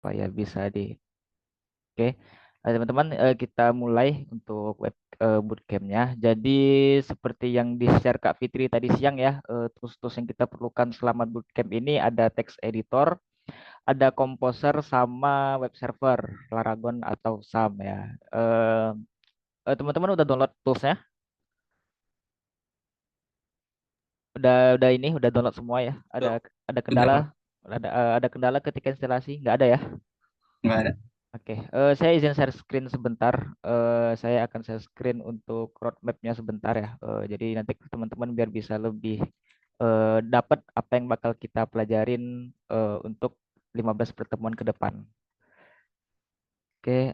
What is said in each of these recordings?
supaya bisa di. Oke. Teman-teman, kita mulai untuk web bootcampnya. Jadi seperti yang di-share Kak Fitri tadi siang ya, tools-tools yang kita perlukan selama bootcamp ini ada text editor, ada composer sama web server, Laragon atau SAM ya. Eh, Teman-teman udah download toolsnya? Udah ini, udah download semua ya? Tuh, Ada udah kendala? Pak, Ada kendala ketika instalasi? Nggak ada ya? nggak ada. Oke, saya izin share screen sebentar. Saya akan share screen untuk roadmap-nya sebentar ya. Jadi nanti teman-teman biar bisa lebih dapat apa yang bakal kita pelajarin untuk 15 pertemuan ke depan. Oke,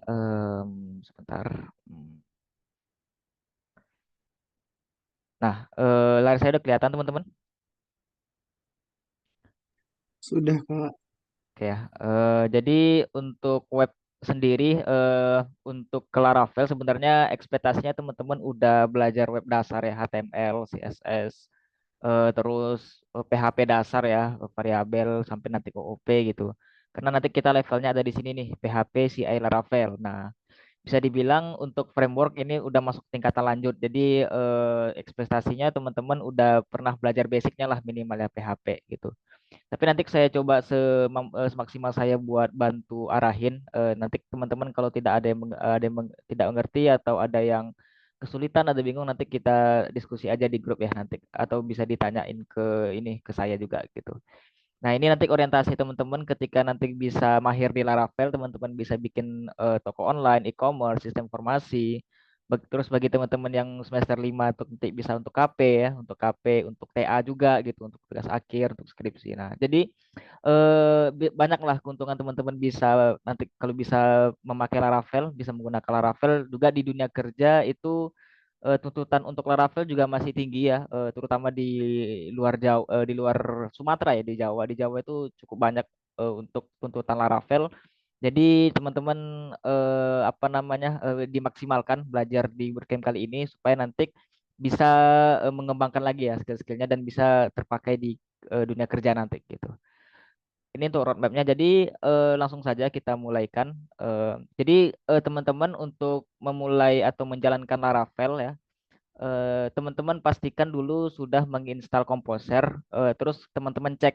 sebentar. Hmm. Nah, layar saya udah kelihatan teman-teman. Sudah Kak. Oke ya. Jadi untuk web sendiri, untuk ke Laravel sebenarnya ekspektasinya teman-teman udah belajar web dasar ya, HTML, CSS, terus PHP dasar ya, variabel sampai nanti ke OOP gitu. Karena nanti kita levelnya ada di sini nih, PHP, CI, Laravel. Nah, bisa dibilang untuk framework ini udah masuk tingkatan lanjut. Jadi ekspektasinya teman-teman udah pernah belajar basicnya lah minimal ya PHP gitu. Tapi nanti saya coba semaksimal saya buat bantu arahin. Nanti teman-teman kalau tidak ada yang tidak mengerti atau ada yang kesulitan, ada bingung, nanti kita diskusi aja di grup ya nanti atau bisa ditanyain ke ini ke saya juga gitu. Nah, ini nanti orientasi teman-teman ketika nanti bisa mahir di Laravel, teman-teman bisa bikin toko online, e-commerce, sistem informasi. Terus bagi teman-teman yang semester 5 untuk nanti bisa untuk KP ya, untuk KP, untuk TA juga gitu, untuk tugas akhir, untuk skripsi. Nah, jadi banyaklah keuntungan teman-teman bisa nanti kalau bisa memakai Laravel, bisa menggunakan Laravel juga di dunia kerja itu tuntutan untuk Laravel juga masih tinggi ya, terutama di luar Jawa, di luar Sumatera ya, di Jawa. Di Jawa itu cukup banyak untuk tuntutan Laravel. Jadi teman-teman apa namanya dimaksimalkan belajar di bootcamp kali ini supaya nanti bisa mengembangkan lagi ya skill-skillnya dan bisa terpakai di dunia kerja nanti gitu. Ini untuk roadmapnya. Jadi langsung saja kita mulaikan. Jadi teman-teman untuk memulai atau menjalankan Laravel ya, teman-teman pastikan dulu sudah menginstal Composer, terus teman-teman cek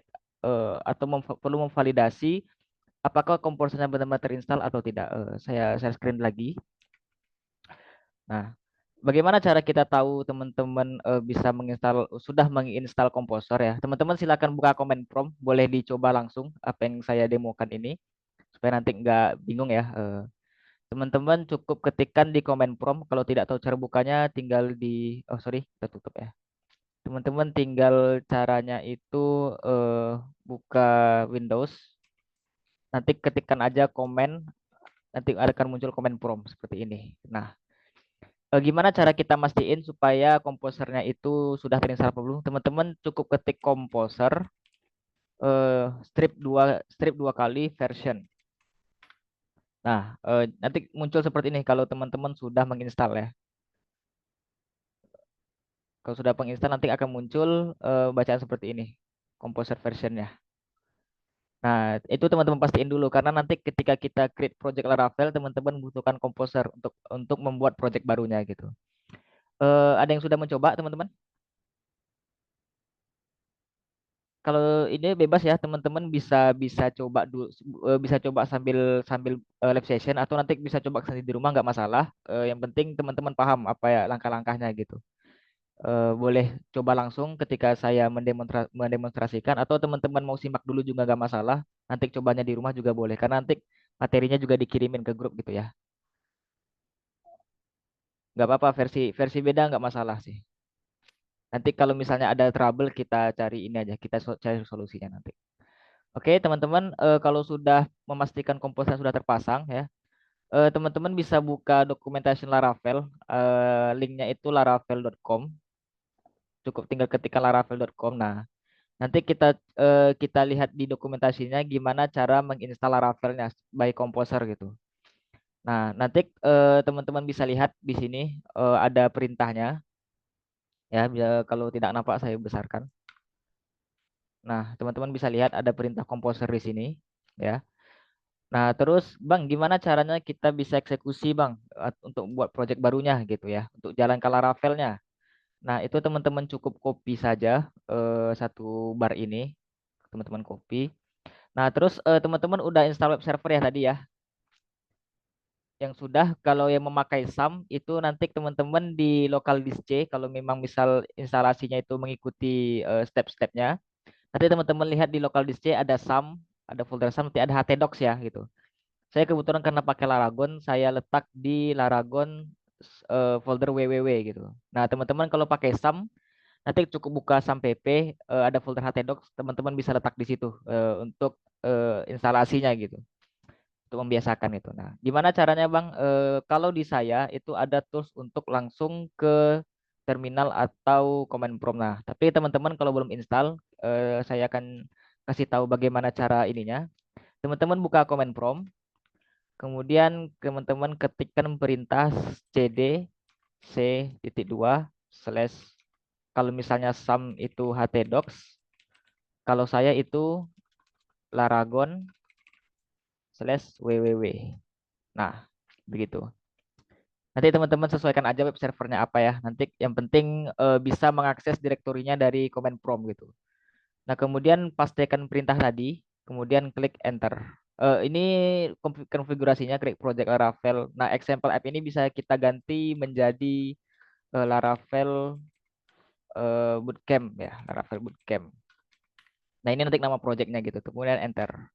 atau perlu memvalidasi apakah Composernya benar-benar terinstall atau tidak. Saya screen lagi. Nah, bagaimana cara kita tahu teman-teman bisa sudah menginstal Composer ya? Teman-teman silakan buka command prompt, boleh dicoba langsung apa yang saya demokan ini supaya nanti nggak bingung ya. Teman-teman cukup ketikkan di command prompt. Kalau tidak tahu cara bukanya, tinggal oh sorry, kita tutup ya. Teman-teman tinggal caranya itu eh, buka Windows, nanti ketikkan aja komen, nanti akan muncul komen prompt seperti ini. Nah, gimana cara kita mastiin supaya komposernya itu sudah terinstall apa belum? Teman-teman cukup ketik komposer strip dua kali version. Nah, nanti muncul seperti ini kalau teman-teman sudah menginstal ya. Kalau sudah menginstal nanti akan muncul bacaan seperti ini, komposer versionnya. Nah, itu teman-teman pastiin dulu karena nanti ketika kita create project Laravel, teman-teman membutuhkan Composer untuk membuat project barunya gitu. Ada yang sudah mencoba, teman-teman? Kalau ini bebas ya, teman-teman bisa bisa coba dulu, bisa coba sambil sambil live session atau nanti bisa coba sendiri di rumah nggak masalah. Yang penting teman-teman paham apa ya langkah-langkahnya gitu. Boleh coba langsung ketika saya mendemonstrasikan atau teman-teman mau simak dulu juga nggak masalah. Nanti cobanya di rumah juga boleh karena nanti materinya juga dikirimin ke grup gitu ya. Nggak apa-apa versi versi beda nggak masalah sih. Nanti kalau misalnya ada trouble kita cari ini aja, kita cari solusinya nanti. Oke teman-teman, kalau sudah memastikan komposer sudah terpasang ya, teman-teman bisa buka documentation Laravel. Linknya itu laravel.com. Cukup tinggal ketikkan laravel.com. Nah, nanti kita lihat di dokumentasinya gimana cara menginstal Laravelnya by Composer gitu. Nah, nanti teman-teman bisa lihat di sini ada perintahnya ya. Kalau tidak nampak saya besarkan. Nah, teman-teman bisa lihat ada perintah Composer di sini ya. Nah, terus Bang, gimana caranya kita bisa eksekusi Bang untuk buat project barunya gitu ya, untuk jalan ke Laravelnya. Nah, itu teman-teman cukup copy saja satu bar ini, teman-teman copy. Nah, terus teman-teman udah install web server ya tadi ya. Yang sudah, kalau yang memakai SAM itu nanti teman-teman di local disk C, kalau memang misal instalasinya itu mengikuti step-stepnya, nanti teman-teman lihat di local disk C ada SAM, ada folder SAM, nanti ada htdocs ya gitu. Saya kebetulan karena pakai Laragon, saya letak di Laragon folder www gitu. Nah, teman-teman kalau pakai SAM, nanti cukup buka SAM pp, ada folder htdocs, teman-teman bisa letak di situ untuk instalasinya gitu, untuk membiasakan itu. Nah, gimana caranya Bang? Kalau di saya itu ada tools untuk langsung ke terminal atau command prompt. Nah, tapi teman-teman kalau belum install, saya akan kasih tahu bagaimana cara ininya. Teman-teman buka command prompt, kemudian teman-teman ketikkan perintah cd c.2 slash, kalau misalnya sum itu htdocs, kalau saya itu laragon slash www. Nah, begitu. Nanti teman-teman sesuaikan aja web servernya apa ya. Nanti yang penting bisa mengakses direktorinya dari command prompt gitu. Nah, kemudian pastikan perintah tadi, kemudian klik enter. Ini konfigurasinya klik project Laravel. Nah, example app ini bisa kita ganti menjadi Laravel Bootcamp ya, Laravel Bootcamp. Nah, ini nanti nama projectnya gitu. Kemudian enter.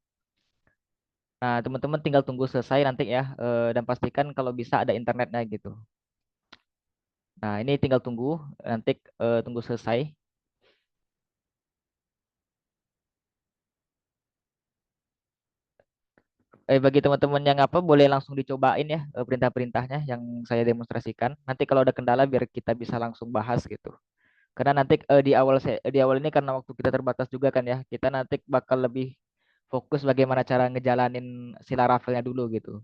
Nah, teman-teman tinggal tunggu selesai nanti ya, dan pastikan kalau bisa ada internetnya gitu. Nah, ini tinggal tunggu, nanti tunggu selesai. Bagi teman-teman yang apa, boleh langsung dicobain ya perintah-perintahnya yang saya demonstrasikan. Nanti kalau ada kendala biar kita bisa langsung bahas gitu. Karena nanti di awal ini karena waktu kita terbatas juga kan ya, kita nanti bakal lebih fokus bagaimana cara ngejalanin si Laravelnya dulu gitu.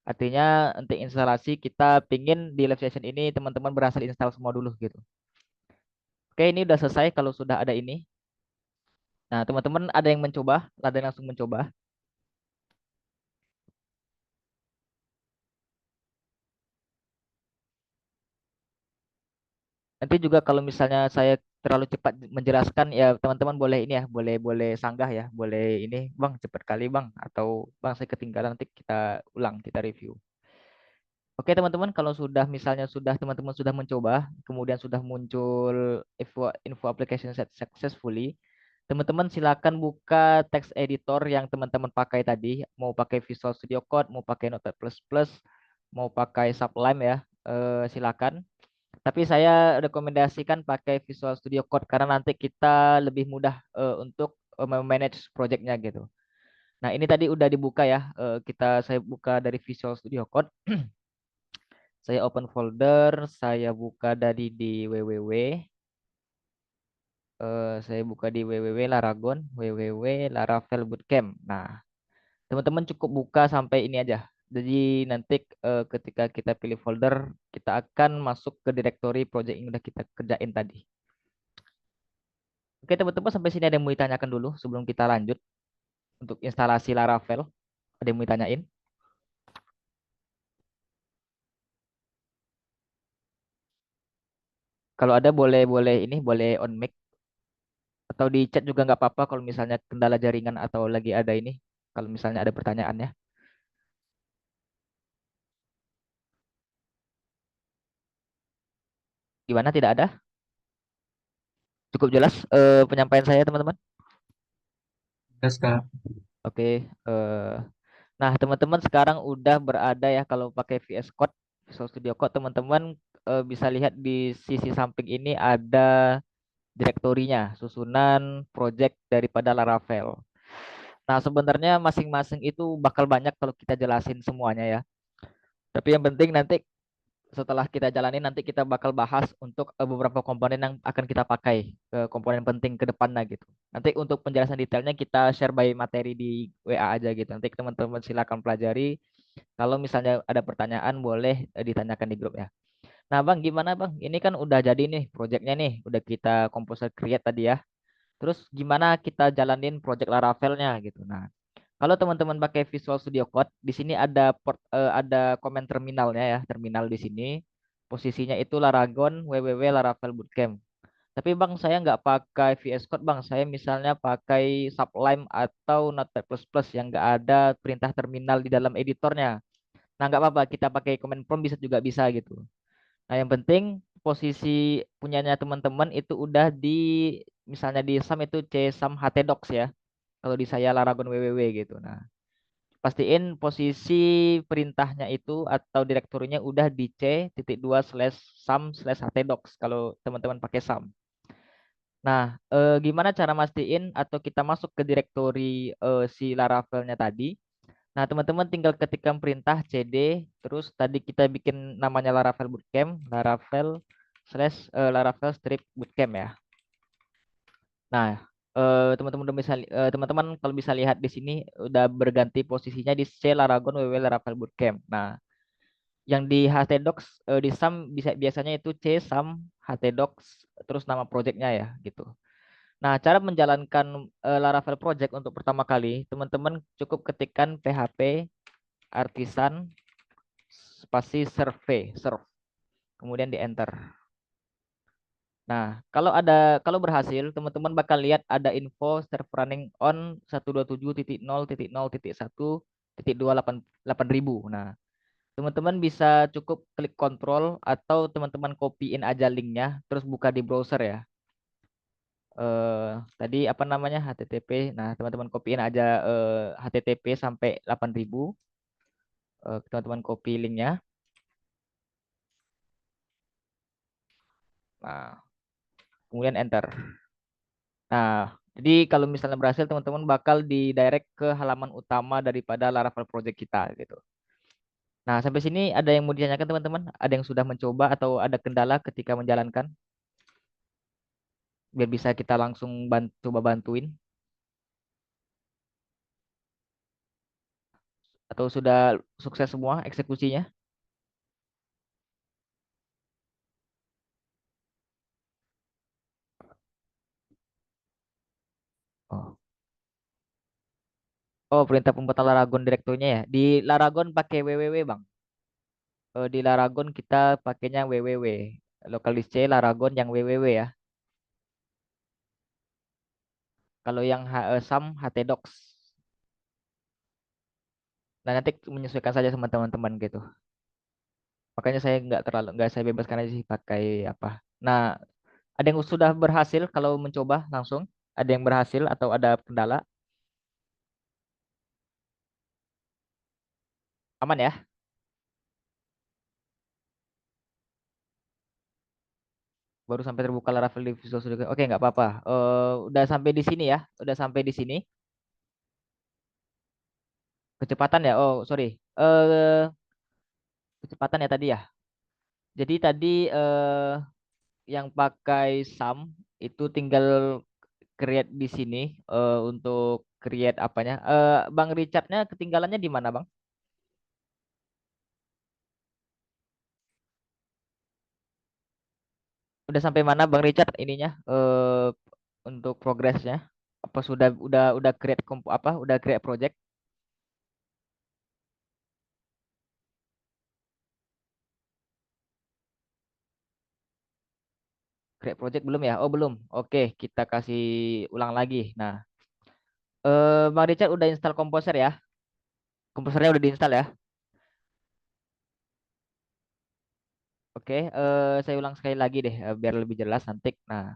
Artinya untuk instalasi kita pingin di live session ini teman-teman berhasil install semua dulu gitu. Oke, ini udah selesai kalau sudah ada ini. Nah, teman-teman ada yang mencoba, ada yang langsung mencoba. Nanti juga kalau misalnya saya terlalu cepat menjelaskan ya teman-teman boleh ini ya, boleh boleh sanggah ya, boleh ini Bang cepat kali Bang, atau Bang saya ketinggalan, nanti kita ulang, kita review. Oke teman-teman, kalau sudah misalnya sudah teman-teman sudah mencoba, kemudian sudah muncul info application set successfully, teman-teman silakan buka text editor yang teman-teman pakai tadi, mau pakai Visual Studio Code, mau pakai Notepad++, mau pakai Sublime ya, silakan. Tapi saya rekomendasikan pakai Visual Studio Code karena nanti kita lebih mudah untuk memanage projectnya gitu. Nah, ini tadi udah dibuka ya. Saya buka dari Visual Studio Code. Saya open folder, saya buka dari di www. Saya buka di www Laragon, www Laravel Bootcamp. Nah, teman-teman cukup buka sampai ini aja. Jadi nanti ketika kita pilih folder, kita akan masuk ke directory project yang udah kita kerjain tadi. Oke teman-teman, sampai sini ada yang mau ditanyakan dulu sebelum kita lanjut untuk instalasi Laravel. Ada yang mau ditanyain? Kalau ada boleh boleh ini boleh on mic atau di chat juga nggak apa-apa kalau misalnya kendala jaringan atau lagi ada ini. Kalau misalnya ada pertanyaannya. Gimana, tidak ada? Cukup jelas penyampaian saya teman-teman. Terus Kak, Oke. Nah teman-teman sekarang udah berada ya kalau pakai VS Code, Visual Studio Code, teman-teman bisa lihat di sisi samping ini ada direktorinya, susunan project daripada Laravel. Nah, sebenarnya masing-masing itu bakal banyak kalau kita jelasin semuanya ya. Tapi yang penting nanti setelah kita jalani nanti kita bakal bahas untuk beberapa komponen yang akan kita pakai, komponen penting ke depannya gitu. Nanti untuk penjelasan detailnya kita share by materi di WA aja gitu. Nanti teman-teman silakan pelajari. Kalau misalnya ada pertanyaan boleh ditanyakan di grup ya. Nah, Bang, gimana Bang? Ini kan udah jadi nih projectnya nih, udah kita composer create tadi ya. Terus gimana kita jalanin project Laravelnya gitu. Nah, Kalau teman-teman pakai Visual Studio Code, di sini ada komen terminalnya ya, terminal di sini. Posisinya itu Laragon www Laravel Bootcamp. Tapi Bang, saya nggak pakai VS Code Bang. Saya misalnya pakai Sublime atau Notepad++ yang nggak ada perintah terminal di dalam editornya. Nah, nggak apa-apa, kita pakai command prompt bisa juga bisa gitu. Nah, yang penting posisi punyanya teman-teman itu udah di misalnya di SAM itu C SAM htdocs ya. Kalau di saya Laragon www gitu. Nah, pastiin posisi perintahnya itu atau direktorinya udah di C titik dua slash SAM slash htdocs kalau teman-teman pakai SAM. Nah, gimana cara mastiin atau kita masuk ke direktori si Laravelnya tadi? Nah, teman-teman tinggal ketikkan perintah cd, terus tadi kita bikin namanya Laravel Bootcamp, Laravel slash Laravel strip Bootcamp ya. Nah, teman-teman udah bisa, teman-teman kalau bisa lihat di sini udah berganti posisinya di C Laragon WW Laravel Bootcamp. Nah, yang di htdocs di sum bisa biasanya itu C sum htdocs terus nama projectnya ya gitu. Nah, cara menjalankan Laravel project untuk pertama kali, teman-teman cukup ketikkan php artisan spasi serve, kemudian di enter. Nah, kalau berhasil, teman-teman bakal lihat ada info server running on 127.0.0.1.288.000. Nah, teman-teman bisa cukup klik kontrol atau teman-teman copyin aja linknya, terus buka di browser ya. Tadi apa namanya HTTP. Nah, teman-teman copyin aja HTTP sampai 8.000. Teman-teman copy linknya. Nah, kemudian enter. Nah, jadi kalau misalnya berhasil, teman-teman bakal di direct ke halaman utama daripada Laravel project kita gitu. Nah, sampai sini ada yang mau ditanyakan teman-teman? Ada yang sudah mencoba atau ada kendala ketika menjalankan? Biar bisa kita langsung coba bantuin. Atau sudah sukses semua eksekusinya? Oh, oh perintah pembuatan Laragon direkturnya ya. Di Laragon pakai www Bang. Di Laragon kita pakainya www. Local disk C Laragon yang www ya. Kalau yang SAM htdocs. Nah, nanti menyesuaikan saja sama teman-teman gitu. Makanya saya nggak saya bebaskan aja sih pakai apa. Nah, ada yang sudah berhasil kalau mencoba langsung? Ada yang berhasil atau ada kendala? Aman ya? Baru sampai terbuka Laravel di Visual Studio. Oke, nggak apa-apa. Udah sampai di sini ya? Udah sampai di sini. Kecepatan ya? Oh, sorry. Kecepatan ya tadi ya. Jadi tadi yang pakai SAM itu tinggal create di sini untuk create apanya. Bang Richardnya ketinggalannya di mana, Bang? Udah sampai mana Bang Richard ininya untuk progresnya? Apa sudah create apa? Udah create project? Create project belum ya? Oh, belum. Oke, kita kasih ulang lagi. Nah, Bang Richard udah install Composer ya? Komposernya udah diinstal ya? Oke, saya ulang sekali lagi deh biar lebih jelas nanti. Nah,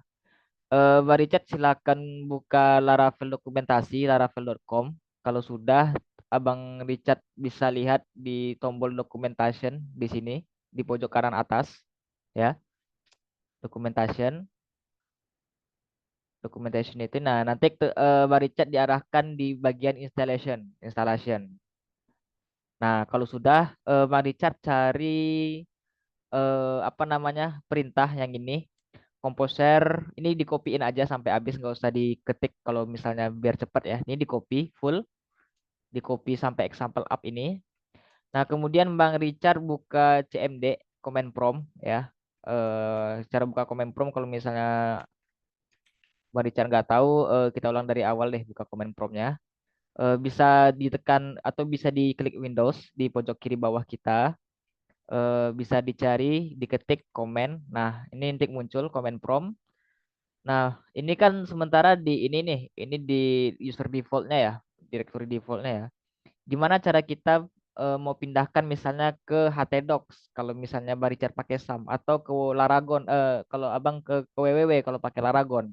Bang Richard silakan buka Laravel dokumentasi laravel.com. Kalau sudah, Abang Richard bisa lihat di tombol documentation di sini di pojok kanan atas ya, documentation. Documentation itu, nah nanti Bang Richard diarahkan di bagian installation. Nah, kalau sudah Bang Richard cari apa namanya perintah yang ini komposer ini dikopiin aja sampai habis nggak usah diketik kalau misalnya biar cepat ya. Ini di copy full, di copy sampai example up ini. Nah, kemudian Bang Richard buka CMD command prompt ya. Cara buka command prompt kalau misalnya Bang Richard nggak tahu, kita ulang dari awal deh buka command promptnya. Bisa ditekan atau bisa diklik Windows di pojok kiri bawah kita. Bisa dicari, diketik komen. Nah, ini nanti muncul komen prompt. Nah, ini kan sementara di ini nih, ini di user defaultnya ya, directory defaultnya ya. Gimana cara kita mau pindahkan misalnya ke htdocs kalau misalnya Bang Richard pakai SAM atau ke Laragon kalau Abang ke www kalau pakai Laragon.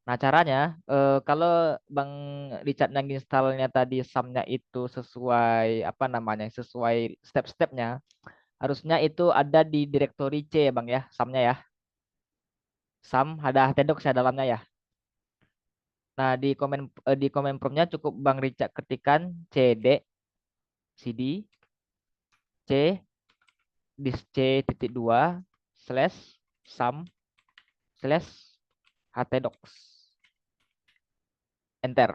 Nah, caranya kalau Bang Richard yang installnya tadi SAM-nya itu sesuai apa namanya? Sesuai step-stepnya, harusnya itu ada di directory C ya, Bang ya, SAM-nya ya. SAM ada htdocs ya dalamnya ya. Nah, di komen prompt-nya cukup Bang Richard ketikkan cd cd c dis c titik dua slash sum slash htdocs, enter.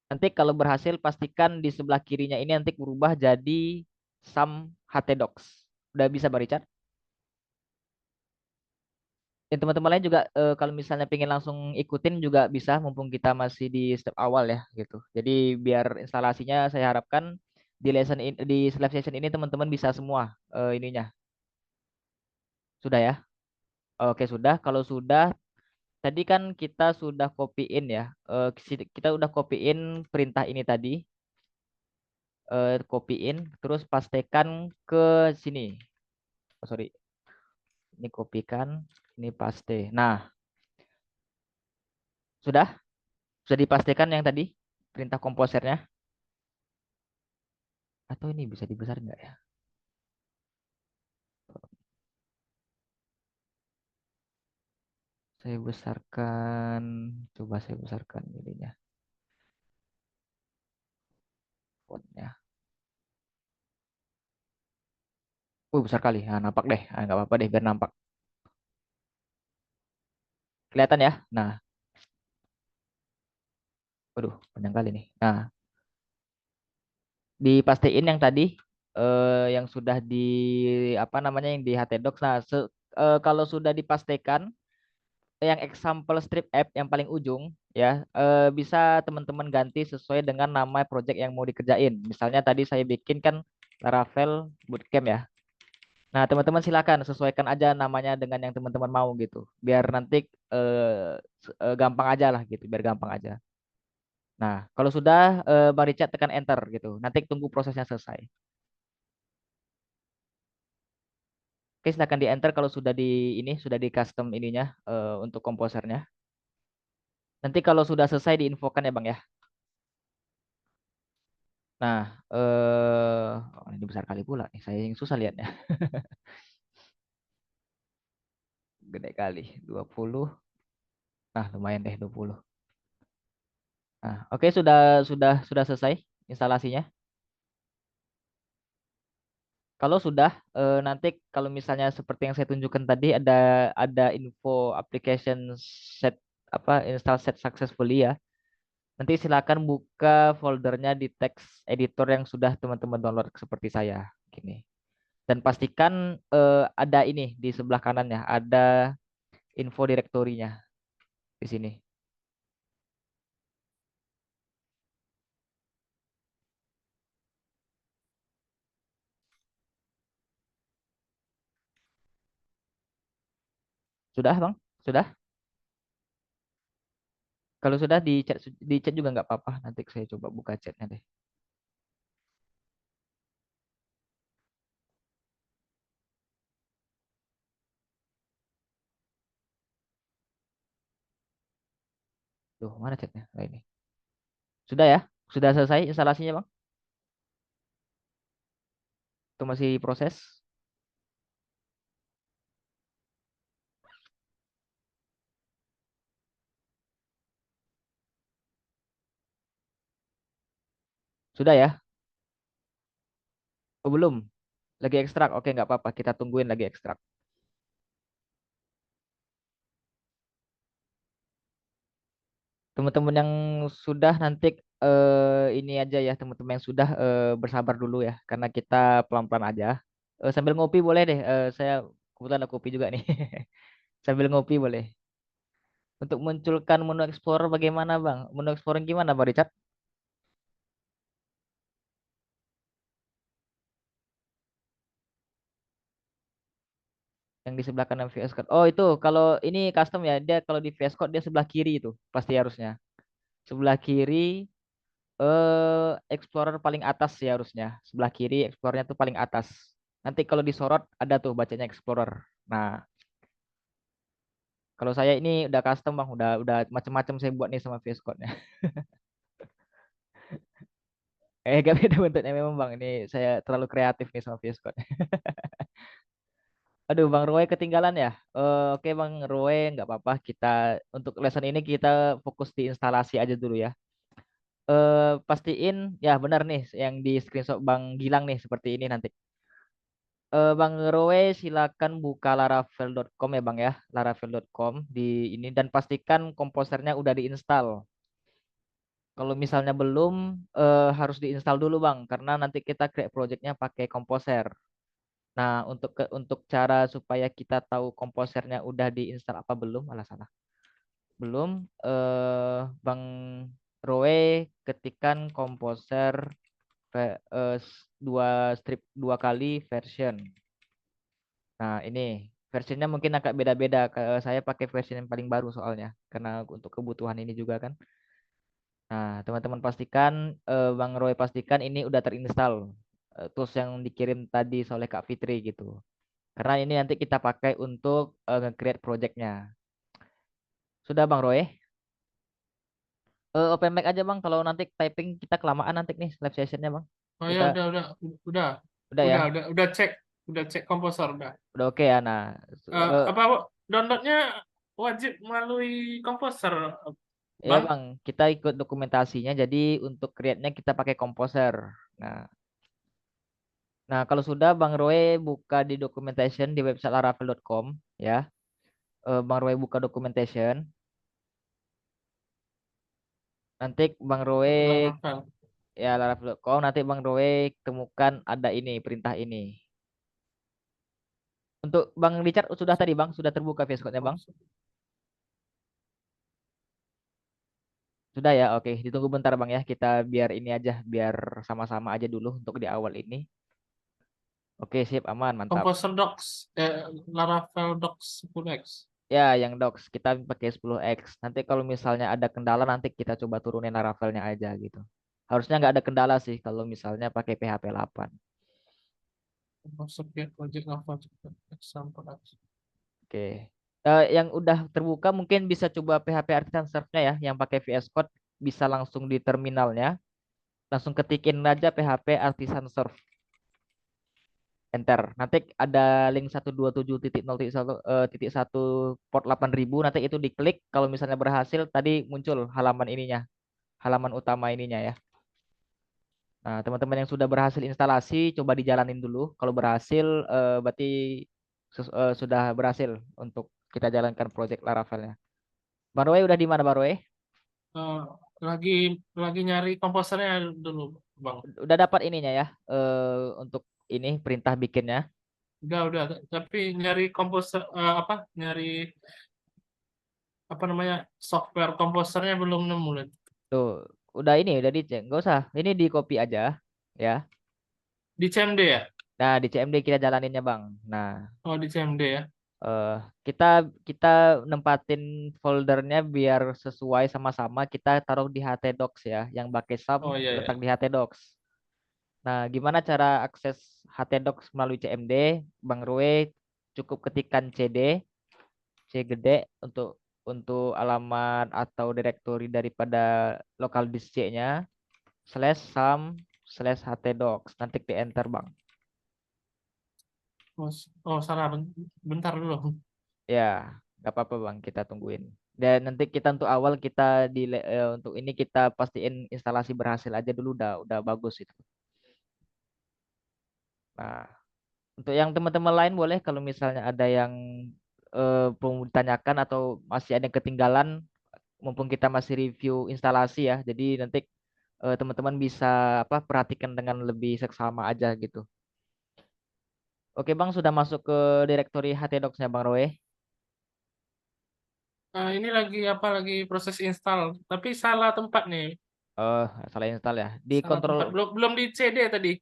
Nanti kalau berhasil pastikan di sebelah kirinya ini nanti berubah jadi sum htdocs. Udah bisa Bang Richard? Dan teman-teman lain juga kalau misalnya pengen langsung ikutin juga bisa mumpung kita masih di step awal ya gitu. Jadi biar instalasinya saya harapkan di di live session ini teman-teman bisa semua ininya. Sudah ya? Oke, sudah. Kalau sudah, tadi kan kita sudah copyin ya. Kita udah copyin perintah ini tadi, copyin, terus pastekan ke sini. Oh, sorry, ini kopikan, ini paste. Nah, sudah, sudah dipastikan yang tadi perintah komposernya. Atau ini bisa dibesar nggak ya? Saya besarkan, coba saya besarkan ininya, fontnya. Besar kali. Nah, nampak deh. Ah, nggak apa-apa deh, biar nampak. Kelihatan ya? Nah, waduh, panjang kali nih. Nah, dipastiin yang tadi yang sudah di apa namanya yang di htdocs. Nah, kalau sudah dipastikan yang example strip app yang paling ujung ya bisa teman-teman ganti sesuai dengan nama project yang mau dikerjain. Misalnya tadi saya bikin kan Laravel Bootcamp ya. Nah, teman-teman silakan sesuaikan aja namanya dengan yang teman-teman mau gitu. Biar nanti gampang aja lah gitu, biar gampang aja. Nah, kalau sudah Bang Richard tekan enter gitu. Nanti tunggu prosesnya selesai. Oke, silakan di enter kalau sudah di ini sudah di custom ininya untuk komposernya. Nanti kalau sudah selesai diinfokan ya Bang ya. Nah, oh, ini besar kali pula nih. Saya yang susah lihatnya. Gede kali. 20. Nah, lumayan deh 20. Nah, oke sudah selesai instalasinya. Kalau sudah nanti kalau misalnya seperti yang saya tunjukkan tadi ada info application set apa install set successfully ya. Nanti silakan buka foldernya di text editor yang sudah teman-teman download seperti saya gini. Dan pastikan ada ini di sebelah kanannya, ada info direktorinya di sini. Sudah, Bang? Sudah? Kalau sudah di chat juga nggak apa-apa. Nanti saya coba buka chatnya deh. Tuh, mana chatnya? Nah, ini. Sudah ya? Sudah selesai instalasinya, Bang? Itu masih proses? Sudah ya? Oh, belum. Lagi ekstrak. Oke, nggak apa-apa. Kita tungguin lagi ekstrak. Teman-teman yang sudah nanti ini aja ya, teman-teman yang sudah bersabar dulu ya, karena kita pelan-pelan aja. Sambil ngopi boleh deh. Saya kebetulan ada kopi juga nih. Sambil ngopi boleh. Untuk munculkan menu Explorer bagaimana Bang? Menu Explorer gimana Bang Richard? Yang di sebelah kanan VS Code. Oh itu kalau ini custom ya, dia kalau di VS Code dia sebelah kiri itu pasti harusnya. Sebelah kiri Explorer paling atas sih harusnya. Sebelah kiri Explorernya tuh paling atas. Nanti kalau disorot ada tuh bacanya Explorer. Nah, kalau saya ini udah custom Bang, udah macam-macam saya buat nih sama VS Code-nya. Gak beda bentuknya memang Bang. Ini saya terlalu kreatif nih sama VS Code. Aduh, Bang Roy ketinggalan ya. Oke, Bang Roy, nggak apa-apa. Kita untuk lesson ini kita fokus di instalasi aja dulu ya. Pastiin ya benar nih yang di screenshot Bang Gilang nih seperti ini nanti. Bang Roy silakan buka laravel.com ya Bang ya, laravel.com di ini dan pastikan komposernya udah diinstal. Kalau misalnya belum, harus diinstal dulu Bang, karena nanti kita create projectnya pakai komposer. Nah, untuk cara supaya kita tahu komposernya udah diinstal apa belum, alah salah. Belum, Bang Roy ketikkan komposer dua strip dua kali version. Nah, ini versionnya mungkin agak beda-beda. Saya pakai versi yang paling baru soalnya, karena untuk kebutuhan ini juga kan. Nah, teman-teman pastikan, Bang Roy pastikan ini udah terinstall tools yang dikirim tadi oleh Kak Fitri gitu. Karena ini nanti kita pakai untuk nge-create projectnya. Sudah Bang Roy? Open mic aja Bang. Kalau nanti typing kita kelamaan nanti nih live sessionnya Bang. Oh ya, Kita udah, udah ya, udah cek komposer udah. udah oke ya. Nah, eh, Apa downloadnya wajib melalui komposer, ya Bang? Bang, kita ikut dokumentasinya. Jadi untuk create-nya kita pakai Composer. Nah, kalau sudah Bang Roy buka di documentation di website laravel.com ya. Bang Roy buka documentation. Nanti Bang Roy Laravel. ya laravel.com. Nanti Bang Roy temukan ada ini perintah ini. Untuk Bang Richard sudah tadi Bang, sudah terbuka VS Code-nya Bang. Sudah ya, oke. Ditunggu bentar Bang ya. Kita biar ini aja, biar sama-sama aja dulu untuk di awal ini. Oke, sip, aman, mantap. Composer Docs, Laravel Docs 10X. Ya, yang docs kita pakai 10x. Nanti kalau misalnya ada kendala nanti kita coba turunin Laravelnya aja gitu. Harusnya nggak ada kendala sih kalau misalnya pakai PHP 8. Composer Get Project Lava Example X. Oke. Yang udah terbuka mungkin bisa coba PHP Artisan Serve-nya ya, yang pakai VS Code bisa langsung di terminalnya, langsung ketikin aja PHP Artisan Serve. Enter. Nanti ada link 127.0.1 port 8000 nanti itu diklik kalau misalnya berhasil tadi muncul halaman ininya, halaman utama ininya ya. Nah, teman-teman yang sudah berhasil instalasi, coba dijalanin dulu. Kalau berhasil, berarti sudah berhasil untuk kita jalankan project Laravelnya. Bang Roy udah di mana, Bang Roy? Eh, lagi lagi nyari komposernya dulu, Bang. Udah dapat ininya ya, untuk ini perintah bikinnya. Udah. Tapi nyari komposer, nyari apa namanya, software komposernya belum nemu lagi. Tuh, udah ini, udah dicek. Nggak usah, ini di copy aja, ya. Di CMD ya? Nah, di CMD kita jalaninnya, Bang. Nah, Oh, di CMD ya. eh kita kita nempatin foldernya biar sesuai sama-sama. Kita taruh di htdocs ya, yang pakai sum Oh iya letak ya. di htdocs. Nah, gimana cara akses htdocs melalui CMD? Bang Rue cukup ketikkan cd, c gede untuk alamat atau directory daripada local disk C-nya, slash sum slash htdocs. Nanti di enter, Bang. Oh, salah. Bentar dulu. Ya, nggak apa-apa Bang, kita tungguin. Dan nanti kita untuk awal kita untuk ini kita pastiin instalasi berhasil aja dulu udah bagus itu. Nah, untuk yang teman-teman lain boleh kalau misalnya ada yang perlu ditanyakan atau masih ada yang ketinggalan, mumpung kita masih review instalasi ya. Jadi nanti teman-teman bisa apa perhatikan dengan lebih seksama aja gitu. Oke Bang, sudah masuk ke directory htdocs-nya Bang Roy. Ini lagi apa? Lagi proses install. Tapi salah tempat nih. Oh, salah install ya. Di Salah kontrol. tempat. Belum belum di CD tadi.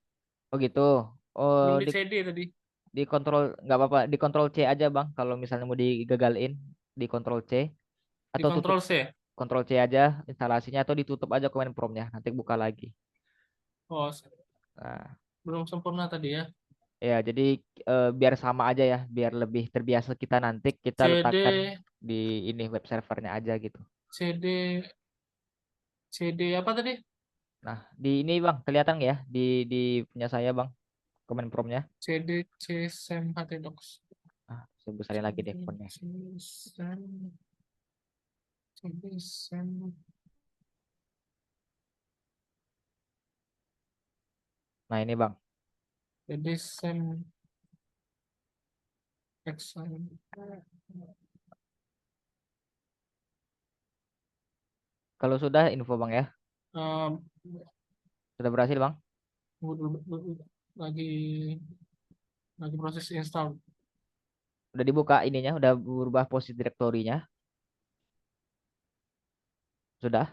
Oh gitu. Oh, Belum di di CD tadi. di kontrol nggak apa-apa. Di kontrol C aja bang. Kalau misalnya mau digagalin, di kontrol C Di atau tutup Ctrl C. kontrol C aja instalasinya atau ditutup aja command promptnya. Nanti buka lagi. Oh, Nah, belum sempurna tadi ya. ya jadi biar sama aja ya, biar lebih terbiasa kita nanti kita letakkan CD di ini web servernya aja gitu. CD CD apa tadi? Nah, di ini bang kelihatan ya di punya saya bang command promptnya. CD csem htdocs. Ah, saya besarin lagi deh CD fontnya. csem CD sem Nah ini bang. CD sem Excel. Kalau sudah info bang ya. Um, Sudah berhasil bang. lagi lagi proses install. Udah dibuka ininya, udah berubah posisi direktorinya. Sudah.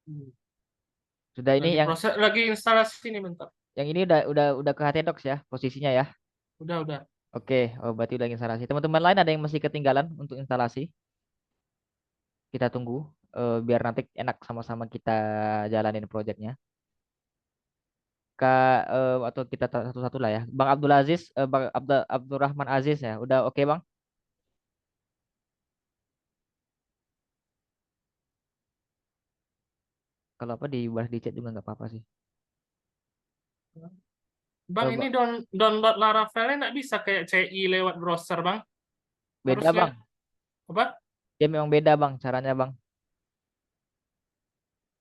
Hmm. Sudah ini Lagi proses, lagi instalasi ini bentar. yang ini udah ke HTDocs ya posisinya ya. Udah. Oke, oh berarti udah instalasi. Teman-teman lain ada yang masih ketinggalan untuk instalasi? Kita tunggu biar nanti enak sama-sama kita jalanin proyeknya. Atau kita satu-satu lah ya. Bang Abdul Aziz, Bang Abdurrahman Aziz ya. Udah oke Bang? Kalau apa di chat juga nggak apa-apa sih. Bang, ini download Laravelnya nggak bisa kayak CI lewat browser, Bang. Beda Harusnya Bang. apa? Dia memang beda Bang caranya Bang.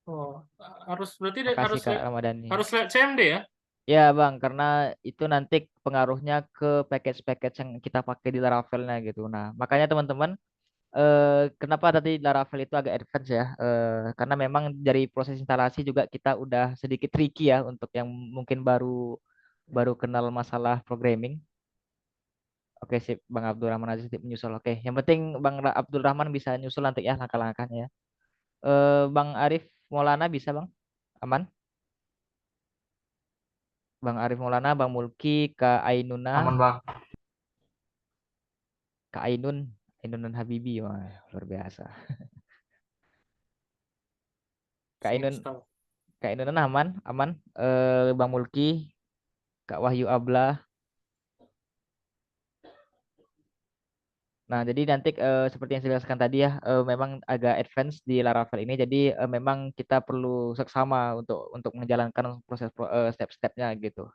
Oh, harus berarti Makasih Kak Ramadhani. harus lewat CMD ya? Ya Bang, karena itu nanti pengaruhnya ke package-package yang kita pakai di Laravelnya gitu. Nah, makanya teman-teman, kenapa tadi Laravel itu agak advance ya? Karena memang dari proses instalasi juga kita udah sedikit tricky ya untuk yang mungkin baru baru kenal masalah programming. Oke sip, Bang Abdurrahman Aziz menyusul. Oke, yang penting Abdurrahman bisa nyusul nanti ya langkah-langkahnya ya. Bang Arif Maulana bisa Bang? Aman? Bang Arif Maulana, Bang Mulki, Kak Ainuna, Aman, Bang. Kak Ainun, Ainun dan Habibi, wah, luar biasa. Kak Ainun, Install. Kak Ainun aman, aman. Bang Mulki, Kak Wahyu Ablah. Nah, jadi nanti seperti yang saya jelaskan tadi ya, memang agak advance di Laravel ini. Jadi memang kita perlu seksama untuk menjalankan step-stepnya gitu.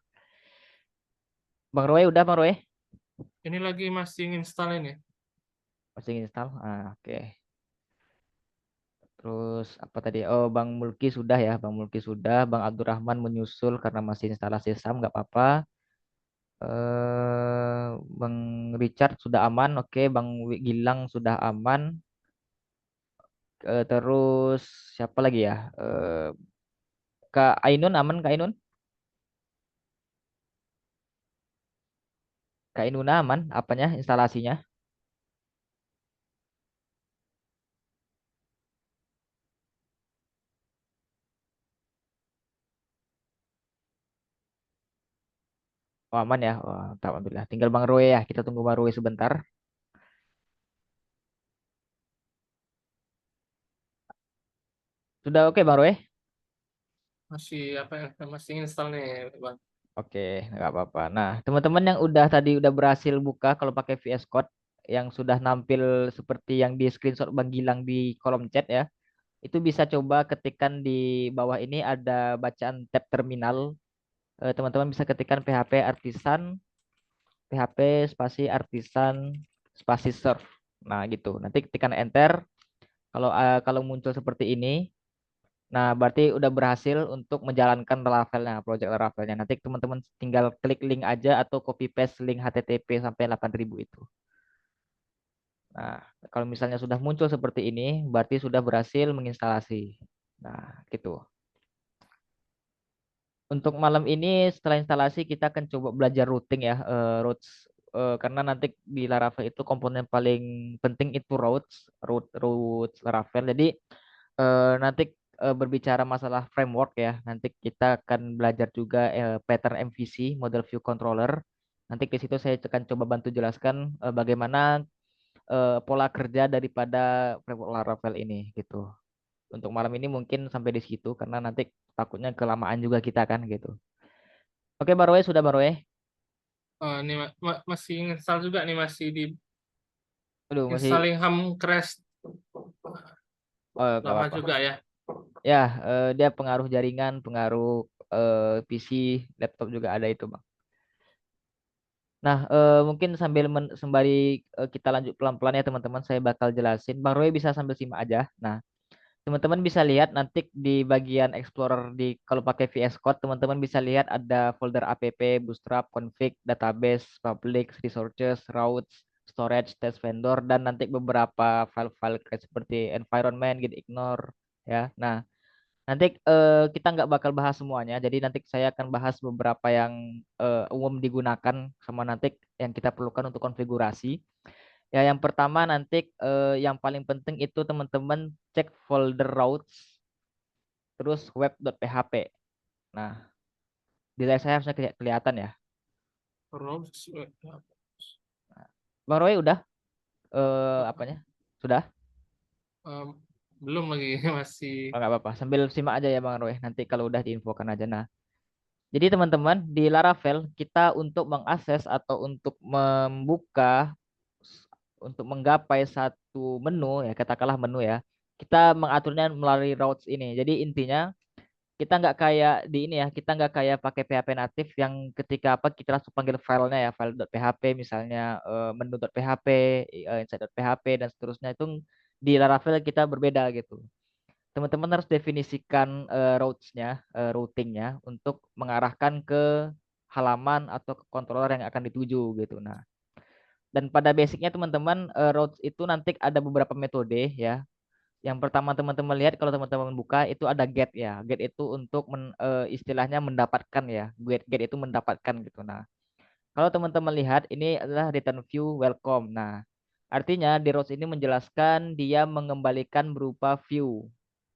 Bang Roy udah Bang Roy? Ini lagi masih install ini. Masih install? Ah, oke. Terus apa tadi? Oh, Bang Mulki sudah ya, Bang Mulki sudah. Bang Abdurrahman menyusul karena masih instalasi SAM, nggak apa-apa. Bang Richard sudah aman, oke. Bang Gilang sudah aman. Terus siapa lagi ya? Kak Ainun aman, Kak Ainun? Kak Ainun aman, apanya? Instalasinya? Oh, aman ya. Oh, alhamdulillah. Tinggal Bang Roy ya. Kita tunggu Bang Roy sebentar. Sudah oke, Bang Roy? Masih apa ya? Masih install nih, Bang. Oke, nggak apa-apa. Nah, teman-teman yang udah berhasil buka kalau pakai VS Code yang sudah nampil seperti yang di screenshot Bang Gilang di kolom chat ya, itu bisa coba ketikkan di bawah ini ada bacaan tab terminal. Teman-teman bisa ketikkan PHP artisan, PHP spasi artisan spasi serve. Nah, gitu. Nanti ketikkan enter. Kalau muncul seperti ini, nah, berarti udah berhasil untuk menjalankan Laravelnya, project Laravelnya. Nanti teman-teman tinggal klik link aja atau copy paste link HTTP sampai 8.000 itu. Nah, kalau misalnya sudah muncul seperti ini, berarti sudah berhasil menginstalasi. Nah, gitu. Untuk malam ini setelah instalasi kita akan coba belajar routing ya, routes karena nanti di Laravel itu komponen paling penting itu routes Laravel. Jadi nanti berbicara masalah framework ya, nanti kita akan belajar juga pattern MVC, model view controller. Nanti di situ saya akan coba bantu jelaskan bagaimana pola kerja daripada framework Laravel ini gitu. Untuk malam ini mungkin sampai di situ karena nanti takutnya kelamaan juga kita kan gitu. Oke, Baroe sudah Baroe. Ini masih install juga nih, masih di Aduh, masih installing ham crash oh, gak lama apa-apa. juga ya. Ya, dia pengaruh jaringan, pengaruh PC, laptop juga ada itu, Bang. Nah, mungkin sembari kita lanjut pelan-pelan ya teman-teman, saya bakal jelasin. Bang Roy bisa sambil simak aja. Nah, teman-teman bisa lihat nanti di bagian Explorer di kalau pakai VS Code, teman-teman bisa lihat ada folder app, bootstrap, config, database, public, resources, routes, storage, test vendor, dan nanti beberapa file-file kayak seperti environment, git ignore, ya. Nah, nanti kita nggak bakal bahas semuanya, jadi nanti saya akan bahas beberapa yang umum digunakan sama nanti yang kita perlukan untuk konfigurasi. Ya, yang pertama nanti yang paling penting itu teman-teman cek folder routes, terus web.php. Nah, di layar saya harusnya kelihatan ya. Terus Bang Roy udah apanya? Sudah? em, belum lagi masih. Oh, nggak apa-apa. Sambil simak aja ya Bang Roy. Nanti kalau udah diinfokan aja. Nah, jadi teman-teman di Laravel kita untuk mengakses atau untuk membuka untuk menggapai satu menu ya katakanlah menu ya kita mengaturnya melalui routes ini. Jadi intinya kita nggak kayak di ini ya kita nggak kayak pakai PHP natif yang ketika apa kita langsung panggil filenya ya file.php misalnya menu.php, insight.php dan seterusnya itu di Laravel kita berbeda gitu. Teman-teman harus definisikan routes-nya, routing-nya untuk mengarahkan ke halaman atau ke controller yang akan dituju gitu. Nah, dan pada basicnya teman-teman routes itu nanti ada beberapa metode ya. Yang pertama teman-teman lihat kalau teman-teman buka itu ada get ya. Get itu untuk istilahnya mendapatkan ya. Get itu mendapatkan gitu. Nah, kalau teman-teman lihat ini adalah return view welcome. Nah, artinya di routes ini menjelaskan dia mengembalikan berupa view.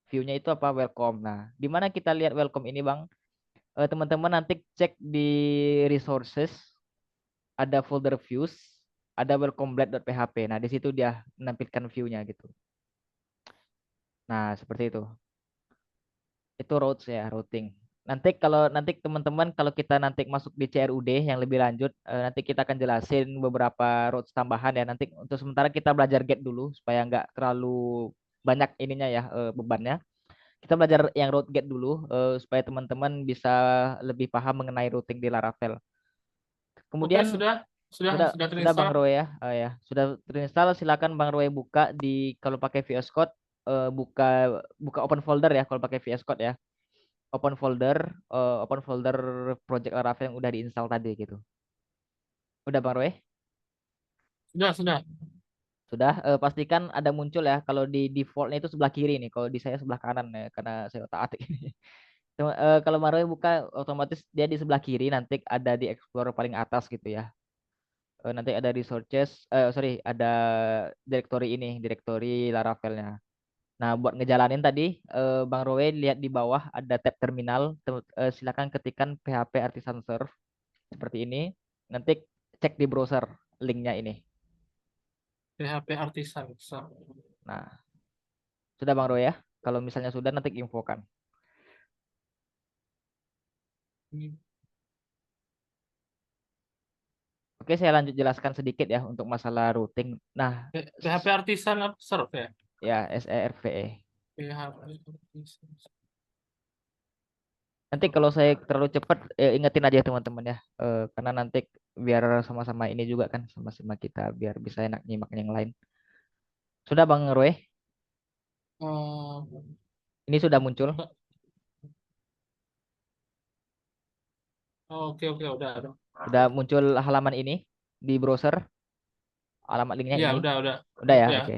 View-nya itu apa? Welcome. Nah, di mana kita lihat welcome ini, Bang? Teman-teman nanti cek di resources, ada folder views, ada welcome.php. Nah, di situ dia menampilkan view-nya gitu. Nah, seperti itu. Itu routes ya, routing. Nanti teman-teman kalau kita nanti masuk di CRUD yang lebih lanjut, nanti kita akan jelasin beberapa routes tambahan ya. Nanti untuk sementara kita belajar get dulu supaya nggak terlalu banyak ininya ya bebannya. Kita belajar yang route get dulu supaya teman-teman bisa lebih paham mengenai routing di Laravel. Oke, Kemudian sudah sudah Bang terinstall. Roy ya, sudah terinstall. Silakan Bang Roy buka di kalau pakai VS Code buka buka open folder ya kalau pakai VS Code ya. Open folder project Laravel yang udah diinstal tadi gitu. Udah Bang Roy? Sudah. Sudah pastikan ada muncul ya. Kalau di defaultnya itu sebelah kiri nih. Kalau di saya sebelah kanan ya karena saya otak-atik ini. Kalau Bang Roy buka otomatis dia di sebelah kiri nanti ada di Explorer paling atas gitu ya. Nanti ada resources, sorry, ada directory ini, directory Laravelnya. Nah, buat ngejalanin tadi, Bang Roy lihat di bawah ada tab terminal. Silakan ketikkan PHP Artisan Serve seperti ini. Nanti cek di browser linknya ini. PHP Artisan. So, Nah, sudah Bang Roy ya. Kalau misalnya sudah nanti infokan. ini Oke, saya lanjut jelaskan sedikit ya untuk masalah routing. Nah, PHP Artisan serve ya. ya SERVE. PHP Artisan. Nanti kalau saya terlalu cepat, ingetin aja teman-teman ya. Karena nanti biar sama-sama ini juga kan, sama-sama kita biar bisa enak nyimak yang lain. Sudah Bang Roy? Oh, Ini sudah muncul. oke, udah. Sudah muncul halaman ini di browser. Alamat linknya Iya, ini. udah. Udah ya, Ya, oke. Oke,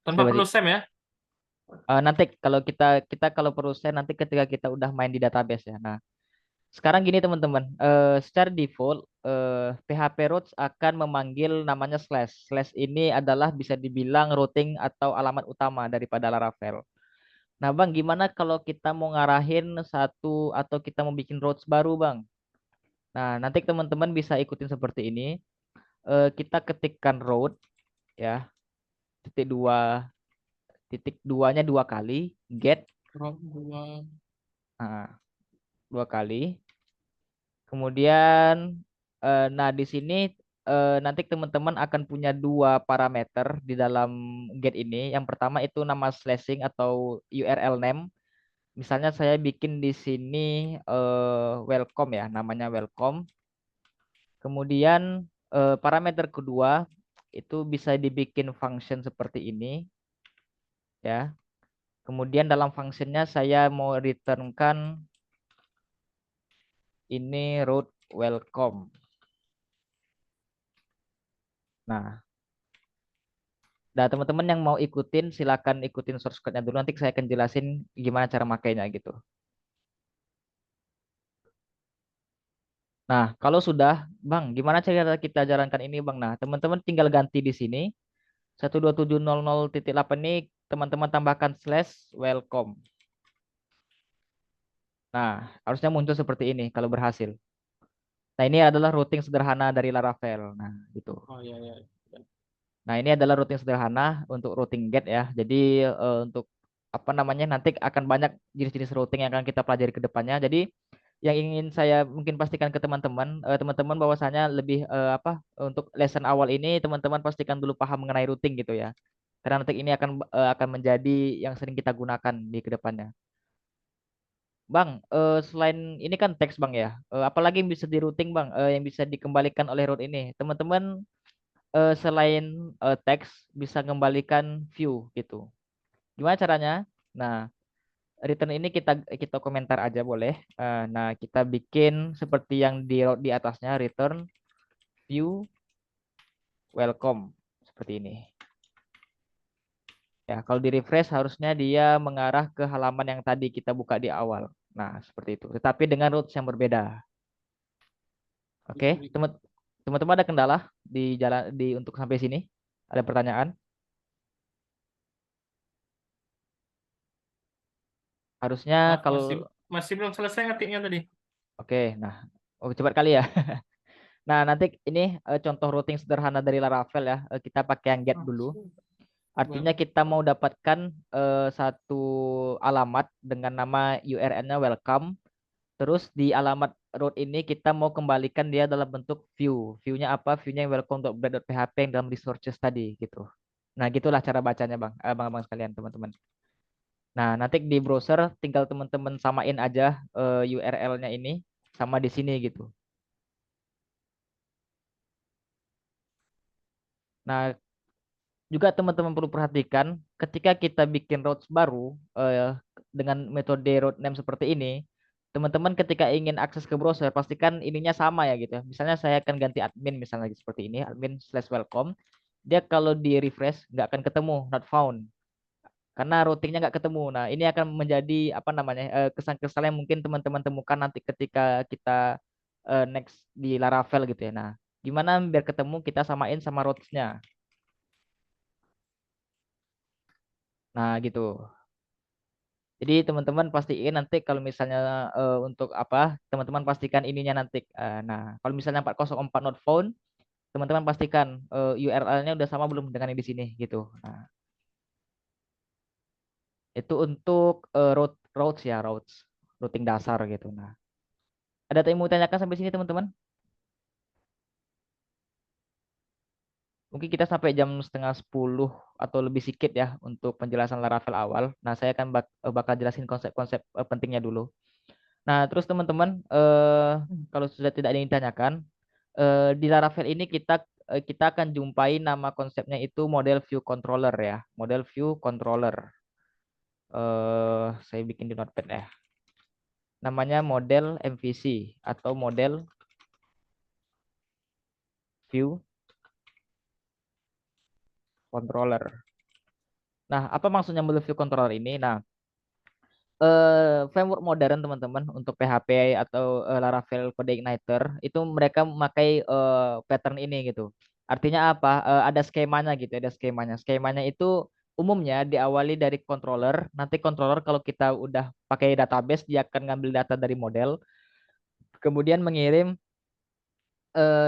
tanpa berarti perlu SAM ya. nanti kalau kita kalau perlu share nanti ketika kita udah main di database ya. Nah, sekarang gini teman-teman, secara default PHP routes akan memanggil namanya slash. Slash ini adalah bisa dibilang routing atau alamat utama daripada Laravel. Nah, Bang, gimana kalau kita mau ngarahin satu atau kita mau bikin routes baru, Bang? Nah, nanti teman-teman bisa ikutin seperti ini. Kita ketikkan route ya, titik dua, titik duanya dua kali, get, Row dua. nah, dua kali. Kemudian, nah di sini nanti teman-teman akan punya dua parameter di dalam get ini. Yang pertama itu nama slashing atau URL name. Misalnya saya bikin di sini welcome ya, namanya welcome. Kemudian parameter kedua itu bisa dibikin function seperti ini ya. Kemudian dalam functionnya saya mau returnkan ini root welcome. Nah, nah, teman-teman yang mau ikutin silakan ikutin source code-nya dulu. Nanti saya akan jelasin gimana cara makainya gitu. Nah, kalau sudah, Bang, gimana cara kita jalankan ini, Bang? Nah, teman-teman tinggal ganti di sini 127.00.8 ini teman-teman tambahkan slash welcome. Nah, harusnya muncul seperti ini kalau berhasil. Nah, ini adalah routing sederhana dari Laravel. Nah, gitu. Oh iya iya. Nah, ini adalah routing sederhana untuk routing get ya. Jadi untuk apa namanya nanti akan banyak jenis-jenis routing yang akan kita pelajari ke depannya. Jadi yang ingin saya mungkin pastikan ke teman-teman, teman-teman bahwasanya lebih apa untuk lesson awal ini teman-teman pastikan dulu paham mengenai routing gitu ya. Karena nanti ini akan menjadi yang sering kita gunakan di kedepannya. Bang, selain ini kan teks Bang ya. Apalagi yang bisa di routing Bang, yang bisa dikembalikan oleh route ini. Teman-teman selain teks bisa mengembalikan view gitu. Gimana caranya? Nah, return ini kita kita komentar aja boleh. Nah, kita bikin seperti yang di atasnya return view welcome seperti ini. Ya, kalau di refresh harusnya dia mengarah ke halaman yang tadi kita buka di awal. Nah, seperti itu. Tetapi dengan routes yang berbeda. Oke, teman-teman ada kendala di jalan di untuk sampai sini? Ada pertanyaan? Harusnya Maaf kalau masih masih belum selesai ngetiknya tadi. oke, nah, oh cepat kali ya. Nah, nanti ini contoh routing sederhana dari Laravel ya. Kita pakai yang get Oh, dulu. Artinya baru. kita mau dapatkan satu alamat dengan nama URL-nya welcome. Terus di alamat root ini kita mau kembalikan dia dalam bentuk view. View-nya apa? View-nya welcome.blade.php yang dalam resources tadi gitu. Nah, gitulah cara bacanya, Bang. Abang-abang sekalian, teman-teman. Nah, nanti di browser tinggal teman-teman samain aja URL-nya ini sama di sini gitu. Nah, juga teman-teman perlu perhatikan ketika kita bikin routes baru dengan metode route name seperti ini, teman-teman ketika ingin akses ke browser pastikan ininya sama ya gitu. Misalnya saya akan ganti admin misalnya seperti ini, admin/welcome. Dia kalau di refresh nggak akan ketemu not found karena routingnya nggak ketemu. Nah, ini akan menjadi apa namanya kesan-kesan yang mungkin teman-teman temukan nanti ketika kita next di Laravel gitu ya. Nah, gimana biar ketemu kita samain sama routes-nya. Nah, gitu. Jadi teman-teman pastiin nanti kalau misalnya untuk apa, teman-teman pastikan ininya nanti. Nah, kalau misalnya 404 not found, teman-teman pastikan URL-nya udah sama belum dengan yang di sini gitu. Nah, itu untuk routes ya, routes, routing dasar gitu. Nah, ada yang mau tanyakan sampai sini teman-teman? Mungkin kita sampai jam 9:30 atau lebih sedikit ya untuk penjelasan Laravel awal. Nah, saya akan bakal jelasin konsep-konsep pentingnya dulu. Nah, terus teman-teman, kalau sudah tidak ada yang ditanyakan, di Laravel ini kita akan jumpai nama konsepnya itu model view controller ya, model view controller. Saya bikin di Notepad ya. Namanya model MVC atau model view controller. Nah, apa maksudnya model view controller ini? Nah, framework modern teman-teman untuk PHP atau Laravel Code Igniter itu mereka memakai pattern ini gitu. Artinya apa? Ada skemanya gitu, ada skemanya. Skemanya itu umumnya diawali dari controller. Nanti controller kalau kita udah pakai database dia akan ngambil data dari model, kemudian mengirim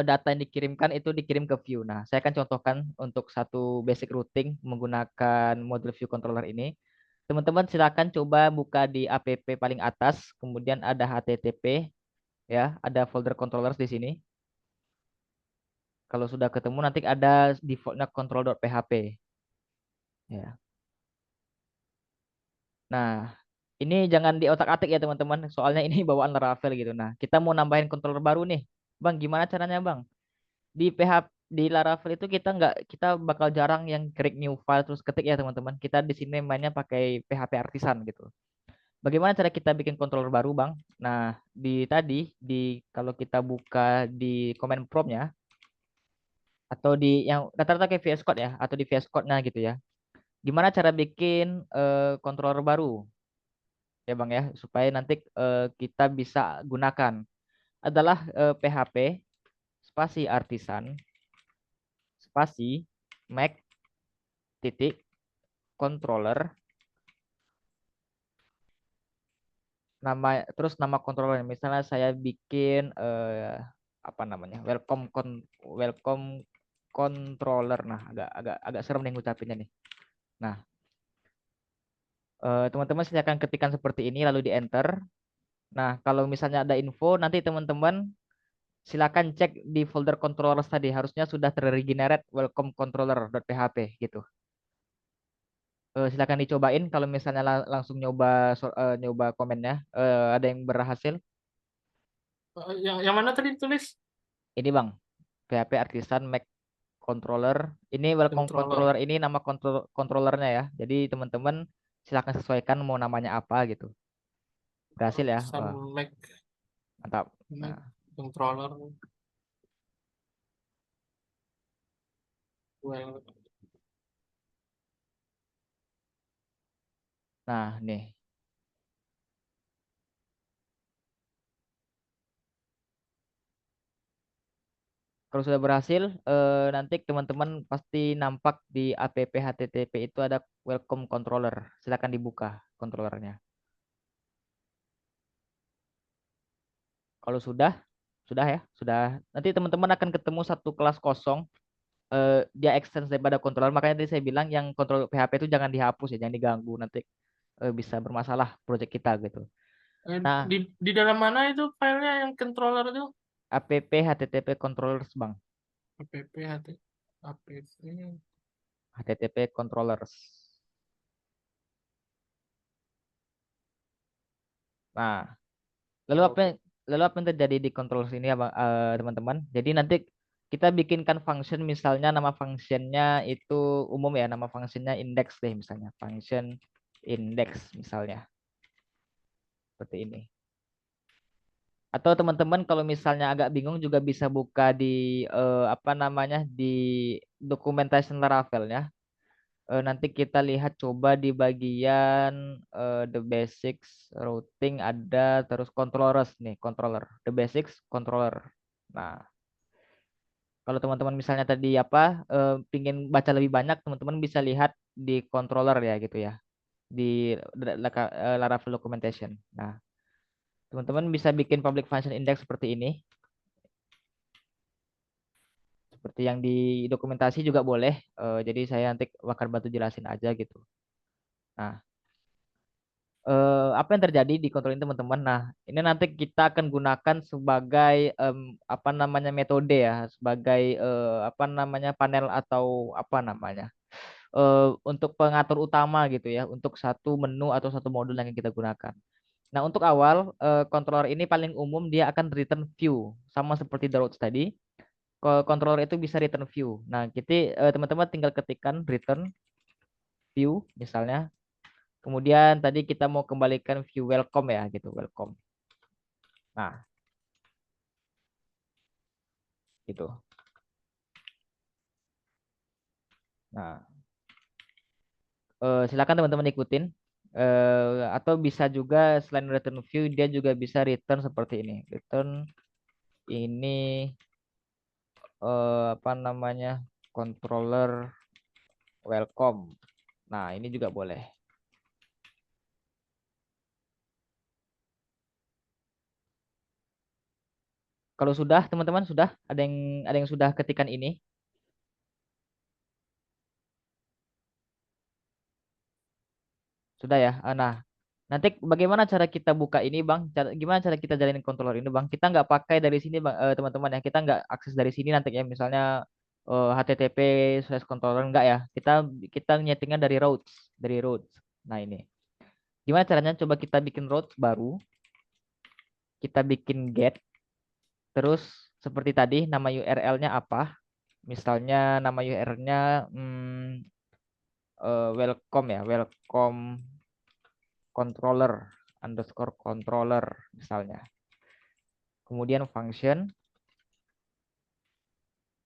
data yang dikirimkan itu dikirim ke view. Nah, saya akan contohkan untuk satu basic routing menggunakan model view controller ini. Teman-teman silakan coba buka di app paling atas, kemudian ada HTTP ya, ada folder controllers di sini. Kalau sudah ketemu nanti ada defaultnya control.php ya. Nah, ini jangan di otak-atik ya teman-teman, soalnya ini bawaan Laravel gitu. Nah, kita mau nambahin controller baru nih. Bang, gimana caranya, Bang? Di PHP di Laravel itu kita bakal jarang yang create new file terus ketik ya teman-teman. Kita di sini mainnya pakai PHP artisan gitu. Bagaimana cara kita bikin controller baru, Bang? Nah, di kalau kita buka di command prompt-nya atau di yang rata-rata kayak VS Code ya atau di VS Code-nya gitu ya. Gimana cara bikin controller baru ya, Bang ya, supaya nanti kita bisa gunakan adalah PHP spasi artisan spasi Mac titik controller nama terus nama controller misalnya saya bikin apa namanya welcome controller. Nah, agak agak agak serem nih ngucapinnya nih. Nah, teman-teman silakan ketikkan seperti ini lalu di enter. Nah, kalau misalnya ada info nanti teman-teman silakan cek di folder controllers tadi harusnya sudah terregenerate welcome controller.php gitu. Silakan dicobain kalau misalnya langsung nyoba nyoba komennya ada yang berhasil. Yang mana tadi ditulis? Ini Bang, PHP Artisan Mac Controller. Ini welcome Controller. controller ini nama controllernya ya. Jadi teman-teman silakan sesuaikan mau namanya apa gitu. Berhasil ya. Artisan Wah, Mac, mantap. Mac Nah, controller. Well, nah nih. Kalau sudah berhasil, nanti teman-teman pasti nampak di app HTTP itu ada welcome controller. Silakan dibuka controllernya. Kalau sudah ya, sudah. Nanti teman-teman akan ketemu satu kelas kosong. Dia extends daripada controller. Makanya tadi saya bilang yang kontrol PHP itu jangan dihapus ya, jangan diganggu. Nanti bisa bermasalah project kita gitu. Nah, di dalam mana itu filenya yang controller itu? app HTTP controllers Bang. App, app, HTTP controllers. Nah, lalu apa oke. lalu apa yang terjadi di controllers ini ya Bang, teman-teman? Jadi nanti kita bikinkan function misalnya nama functionnya itu umum ya, nama functionnya index deh misalnya. Function index misalnya. Seperti ini. Atau teman-teman kalau misalnya agak bingung juga bisa buka di apa namanya di documentation Laravel-nya. Nanti kita lihat coba di bagian the basics routing ada terus controllers nih, controller. The basics controller. Nah, kalau teman-teman misalnya tadi apa pingin baca lebih banyak, teman-teman bisa lihat di controller ya gitu ya. Di Laravel documentation. Nah, teman-teman bisa bikin public function index seperti ini. Seperti yang di dokumentasi juga boleh. Jadi saya nanti bakal bantu jelasin aja gitu. Nah, apa yang terjadi di kontrol ini teman-teman? Nah, ini nanti kita akan gunakan sebagai apa namanya metode ya, sebagai apa namanya panel atau apa namanya untuk pengatur utama gitu ya, untuk satu menu atau satu modul yang kita gunakan. Nah, untuk awal controller ini paling umum dia akan return view sama seperti the roads tadi. Controller itu bisa return view. Nah, kita teman-teman tinggal ketikkan return view misalnya. Kemudian tadi kita mau kembalikan view welcome ya gitu, welcome. Nah, gitu. Nah, silakan teman-teman ikutin. Atau bisa juga selain return view dia juga bisa return seperti ini. Return ini apa namanya? Controller welcome. Nah, ini juga boleh. Kalau sudah, teman-teman sudah ada yang sudah ketikan ini? Sudah ya. Nah, nanti bagaimana cara kita buka ini, Bang? Gimana cara kita jalanin controller ini, Bang? Kita nggak pakai dari sini, Bang, teman-teman ya. Kita nggak akses dari sini nanti ya. Misalnya HTTP/controller nggak ya. Kita nyetingnya dari routes. Nah, ini. Gimana caranya? Coba kita bikin routes baru. Kita bikin get. Terus seperti tadi, nama URL-nya apa? Misalnya nama URL-nya welcome ya, welcome controller underscore controller misalnya. Kemudian function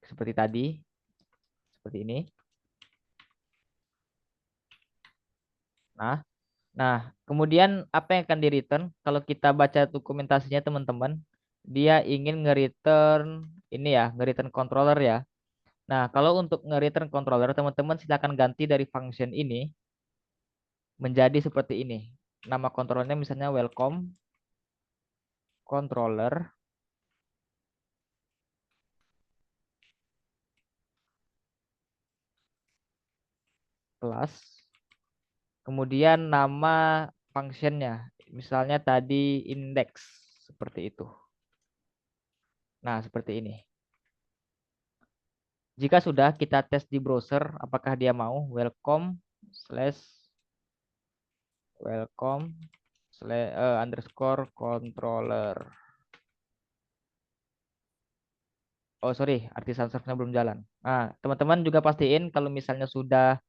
seperti tadi, seperti ini. Nah, nah, kemudian apa yang akan di return? Kalau kita baca dokumentasinya teman-teman, dia ingin nge-return ini ya, nge-return controller ya. Nah, kalau untuk nge-return controller, teman-teman silakan ganti dari function ini menjadi seperti ini. Nama controllernya misalnya welcome controller plus kemudian nama functionnya misalnya tadi index seperti itu. Nah, seperti ini. Jika sudah kita tes di browser apakah dia mau welcome underscore controller. Oh sorry, artisan servernya belum jalan. Nah, teman-teman juga pastiin kalau misalnya sudah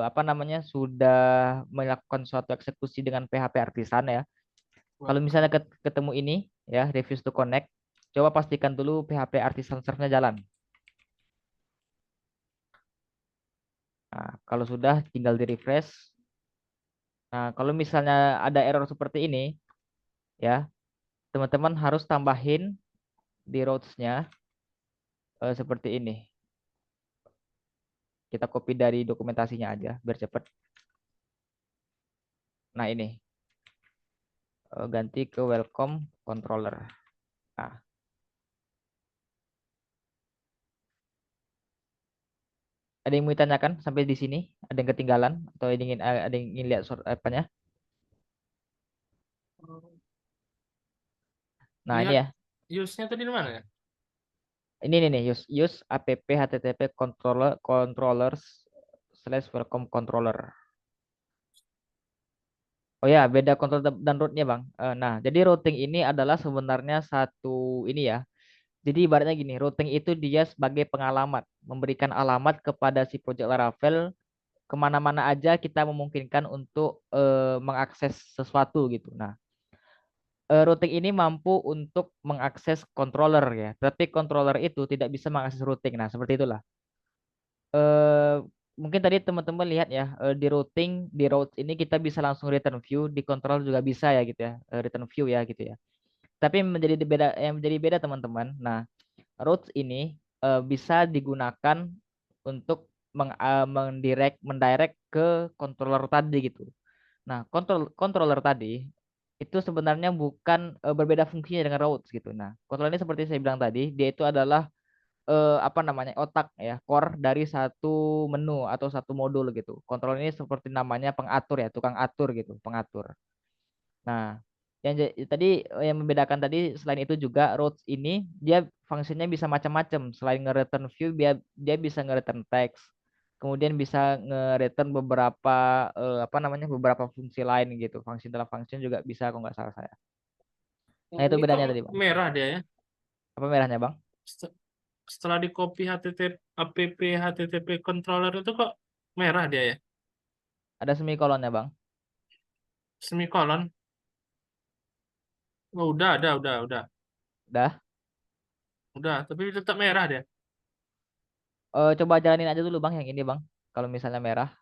apa namanya sudah melakukan suatu eksekusi dengan PHP artisan ya. Kalau misalnya Welcome. ketemu ini ya refuse to connect, coba pastikan dulu PHP artisan servernya jalan. Nah, kalau sudah tinggal di refresh. Nah, kalau misalnya ada error seperti ini ya, teman-teman harus tambahin di routes-nya seperti ini. Kita copy dari dokumentasinya aja biar cepet. Nah, ini ganti ke welcome controller. Nah, ada yang mau ditanyakan sampai di sini? Ada yang ketinggalan atau ada yang ingin lihat apanya? Nah, ini Lihat ya. use-nya tadi di mana ya? Ini nih use app http controllers slash welcome controller. Oh ya, beda control dan rootnya Bang. Nah, jadi routing ini adalah sebenarnya satu ini ya. Jadi ibaratnya gini, routing itu dia sebagai pengalamat, memberikan alamat kepada si Project Laravel kemana-mana aja kita memungkinkan untuk mengakses sesuatu gitu. Nah, routing ini mampu untuk mengakses controller ya, tapi controller itu tidak bisa mengakses routing. Nah, seperti itulah. eh Mungkin tadi teman-teman lihat ya di routing di routes ini kita bisa langsung return view di control juga bisa ya gitu ya return view ya gitu ya. Tapi yang menjadi beda teman-teman. Nah, routes ini bisa digunakan untuk mendirect ke controller tadi gitu. Nah, controller tadi itu sebenarnya bukan berbeda fungsinya dengan routes gitu. Nah, controller ini seperti saya bilang tadi, dia itu adalah apa namanya otak ya core dari satu menu atau satu modul gitu. Kontrol ini seperti namanya pengatur ya, tukang atur gitu, pengatur. Nah, yang membedakan tadi selain itu juga routes ini dia fungsinya bisa macam-macam. Selain nge-return view, dia bisa nge-return text. Kemudian bisa nge-return beberapa apa namanya beberapa fungsi lain gitu. Fungsi dalam function juga bisa kalau nggak salah saya. Nah, itu Ini kok bedanya tadi, Bang. merah dia ya? Apa merahnya, Bang? Set- Setelah di copy app HTTP controller itu kok merah dia ya? Ada semikolonnya, Bang. Semikolon. Oh, udah. Udah. Udah, tapi tetap merah dia. Coba jalanin aja dulu Bang yang ini Bang. Kalau misalnya merah.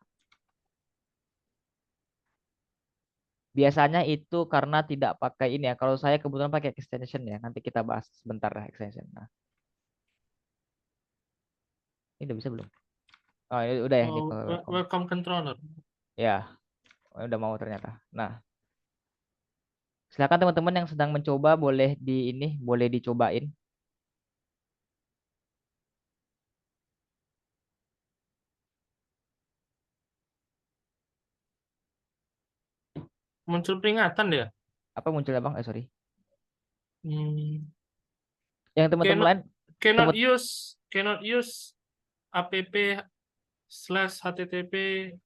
Biasanya itu karena tidak pakai ini ya. Kalau saya kebetulan pakai extension ya. Nanti kita bahas sebentar lah extension. Nah, ini udah bisa belum? Oh, ini udah ya ini Oh, welcome. welcome controller. Ya, udah mau ternyata. Nah, silakan teman-teman yang sedang mencoba boleh di ini, boleh dicobain. Muncul peringatan dia. Apa munculnya Bang? Sorry. Hmm, Yang teman-teman cannot lain, cannot teman use app slash http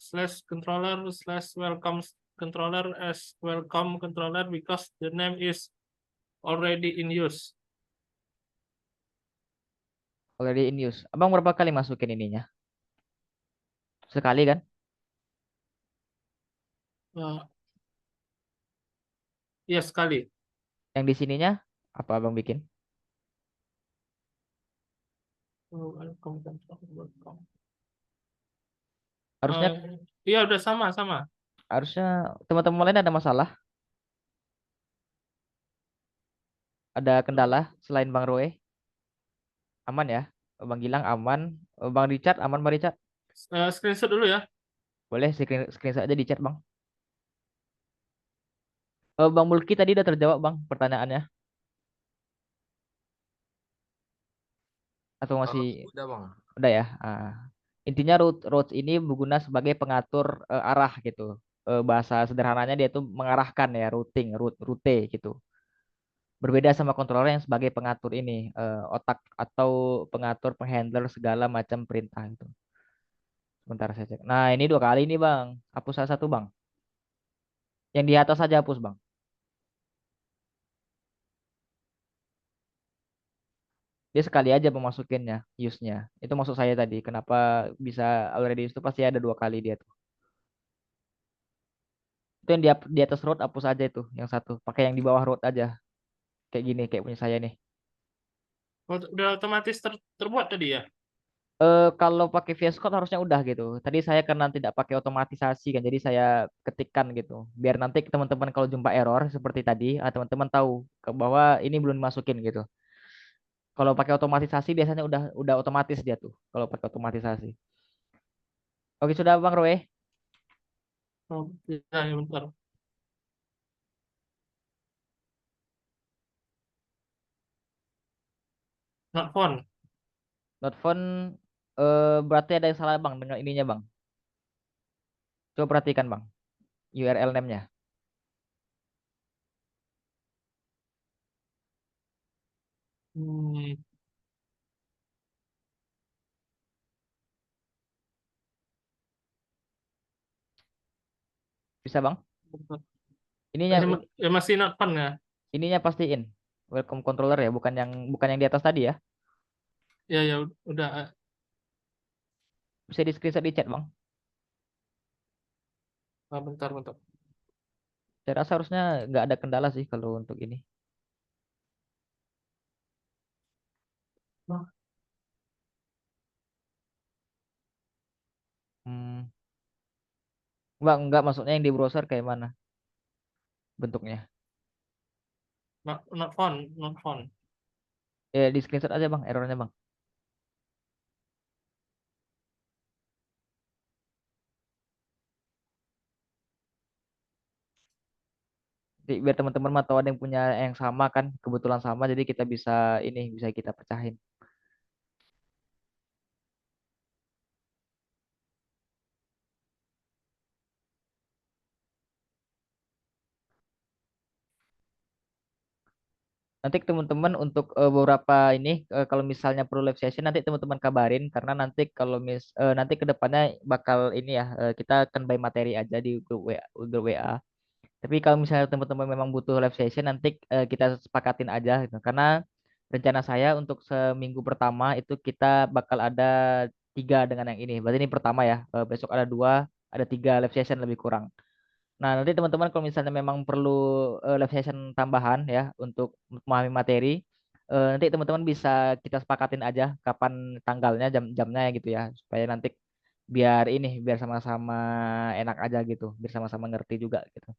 slash controller slash welcome controller as welcome controller because the name is already in use. already in use. Abang berapa kali masukin ininya? Sekali kan? Uh, ya sekali. Yang di sininya apa Abang bikin? Welcome controller welcome. Harusnya Iya udah sama. harusnya teman-teman lain ada masalah, ada kendala selain Bang Roe? Aman ya? Bang Gilang aman. Bang Richard aman Bang Richard? Screenshot dulu ya. Boleh screenshot aja di chat Bang. Bang Mulki tadi udah terjawab Bang pertanyaannya atau masih Udah bang. udah ya? Intinya roads ini berguna sebagai pengatur arah gitu. Bahasa sederhananya dia tuh mengarahkan ya routing, rute gitu. Berbeda sama controller yang sebagai pengatur ini otak atau pengatur penghandler segala macam perintah itu. Sebentar saya cek. Nah, ini dua kali nih, Bang. Hapus salah satu, Bang. Yang di atas saja hapus, Bang. Dia sekali aja memasukinnya, use-nya. Itu maksud saya tadi. Kenapa bisa already use itu pasti ada dua kali dia tuh. Itu yang di atas road hapus aja itu, yang satu. Pakai yang di bawah road aja. Kayak gini, kayak punya saya nih. Oh, udah otomatis terbuat tadi ya. Kalau pakai VS Code harusnya udah gitu. Tadi saya karena tidak pakai otomatisasi kan, jadi saya ketikkan gitu. Biar nanti teman-teman kalau jumpa error seperti tadi, teman-teman tahu bahwa ini belum dimasukin gitu. Kalau pakai otomatisasi biasanya udah otomatis dia tuh. Kalau pakai otomatisasi. Oke sudah Bang Roy. Oh, ya bentar. Not phone. Not phone berarti ada yang salah Bang dengan ininya Bang. Coba perhatikan Bang. URL name-nya. Hmm, Bisa Bang? bentar. Ininya Ya masih not phone ya. ininya pastiin. Welcome controller ya, bukan yang di atas tadi ya. Ya udah. Bisa di screenshot di chat Bang. Bentar. Saya rasa harusnya nggak ada kendala sih kalau untuk ini. Nah, Hmm, enggak maksudnya yang di browser kayak mana bentuknya? not phone, not phone. Ya di screenshot aja Bang errornya Bang. Jadi, biar teman-teman mah tahu ada yang punya yang sama kan, kebetulan sama jadi kita bisa ini bisa kita pecahin. Nanti teman-teman untuk beberapa ini kalau misalnya perlu live session nanti teman-teman kabarin karena nanti kedepannya bakal ini ya kita akan by materi aja di grup WA. Tapi kalau misalnya teman-teman memang butuh live session nanti kita sepakatin aja gitu. Karena rencana saya untuk seminggu pertama itu kita bakal ada tiga dengan yang ini. Berarti ini pertama ya. Besok ada dua, ada tiga live session lebih kurang. Nah, nanti teman-teman kalau misalnya memang perlu live session tambahan ya untuk memahami materi, nanti teman-teman bisa kita sepakatin aja kapan tanggalnya, jam-jamnya ya gitu ya, supaya nanti biar sama-sama enak aja gitu, biar sama-sama ngerti juga gitu.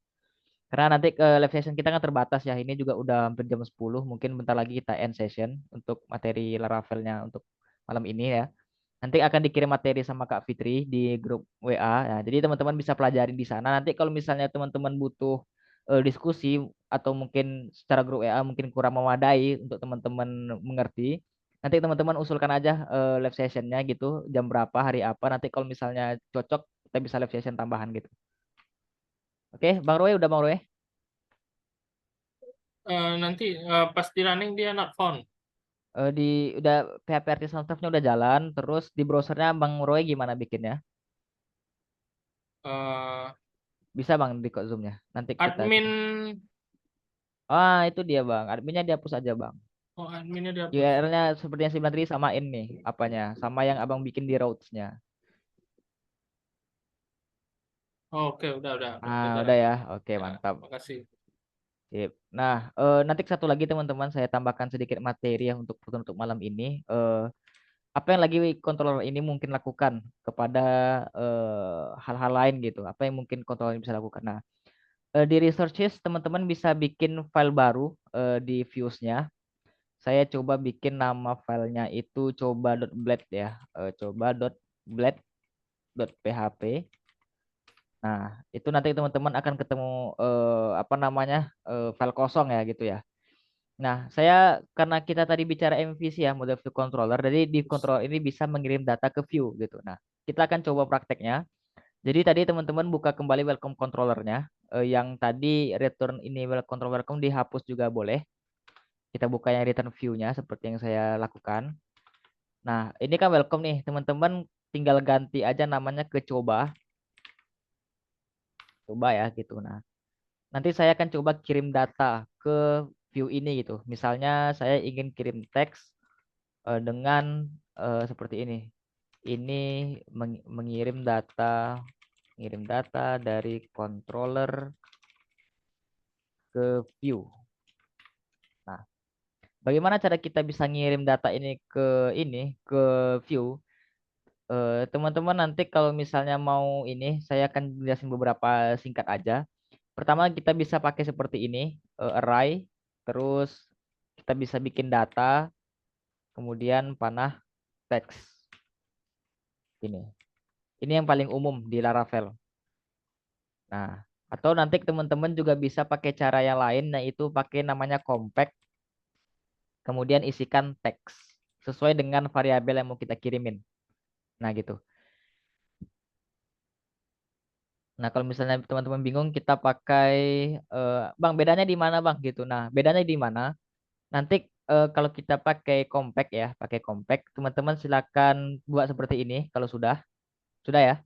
Karena nanti live session kita kan terbatas ya. Ini juga udah hampir jam 10. Mungkin bentar lagi kita end session untuk materi Laravelnya untuk malam ini ya. Nanti akan dikirim materi sama Kak Fitri di grup WA. Ya, jadi teman-teman bisa pelajari di sana. Nanti kalau misalnya teman-teman butuh diskusi atau mungkin secara grup WA mungkin kurang memadai untuk teman-teman mengerti, nanti teman-teman usulkan aja live sessionnya gitu, jam berapa, hari apa. Nanti kalau misalnya cocok, kita bisa live session tambahan gitu. Oke, Bang Roy udah Bang Roy? Nanti pas di running dia not found. Di udah PHP Artisan Staff-nya udah jalan, terus di browsernya Bang Roy gimana bikinnya? Eh, Bisa Bang di kok Zoom-nya. Nanti kita admin, coba. Ah, itu dia Bang. Adminnya dihapus aja Bang. oh adminnya dihapus. URL-nya seperti yang saya bilang tadi samain nih apanya, sama yang Abang bikin di Routes-nya. Oh, oke, udah Ah, udah kedengaran. ya. Oke, Ya, mantap. makasih. Sip. Nah, nanti satu lagi teman-teman saya tambahkan sedikit materi ya untuk malam ini. Apa yang lagi controller ini mungkin lakukan kepada hal-hal lain gitu. Apa yang mungkin controller ini bisa lakukan. Nah, di resources teman-teman bisa bikin file baru di views-nya. Saya coba bikin nama filenya itu coba.blade ya. Coba.blade.php. Nah, itu nanti teman-teman akan ketemu apa namanya file kosong ya gitu ya. Nah, saya karena kita tadi bicara MVC ya, model view controller, jadi di controller ini bisa mengirim data ke view gitu. Nah, kita akan coba prakteknya. Jadi tadi teman-teman buka kembali welcome controllernya, yang tadi return ini welcome control welcome dihapus juga boleh. Kita buka yang return view-nya seperti yang saya lakukan. Nah, ini kan welcome nih, teman-teman tinggal ganti aja namanya ke coba ya gitu. Nah, nanti saya akan coba kirim data ke view ini gitu. Misalnya saya ingin kirim teks dengan seperti ini. Ini mengirim data dari controller ke view. Nah, bagaimana cara kita bisa ngirim data ke view? Teman-teman nanti kalau misalnya mau ini, saya akan jelasin beberapa singkat aja. Pertama kita bisa pakai seperti ini, array, terus kita bisa bikin data, kemudian panah teks. Ini. Ini yang paling umum di Laravel. Nah, atau nanti teman-teman juga bisa pakai cara yang lain, yaitu pakai namanya compact, kemudian isikan teks sesuai dengan variabel yang mau kita kirimin. Nah, gitu. Nah, kalau misalnya teman-teman bingung, kita pakai, Bang, bedanya di mana, Bang? Gitu. Nah, bedanya di mana? Nanti kalau kita pakai compact, teman-teman silakan buat seperti ini kalau sudah ya.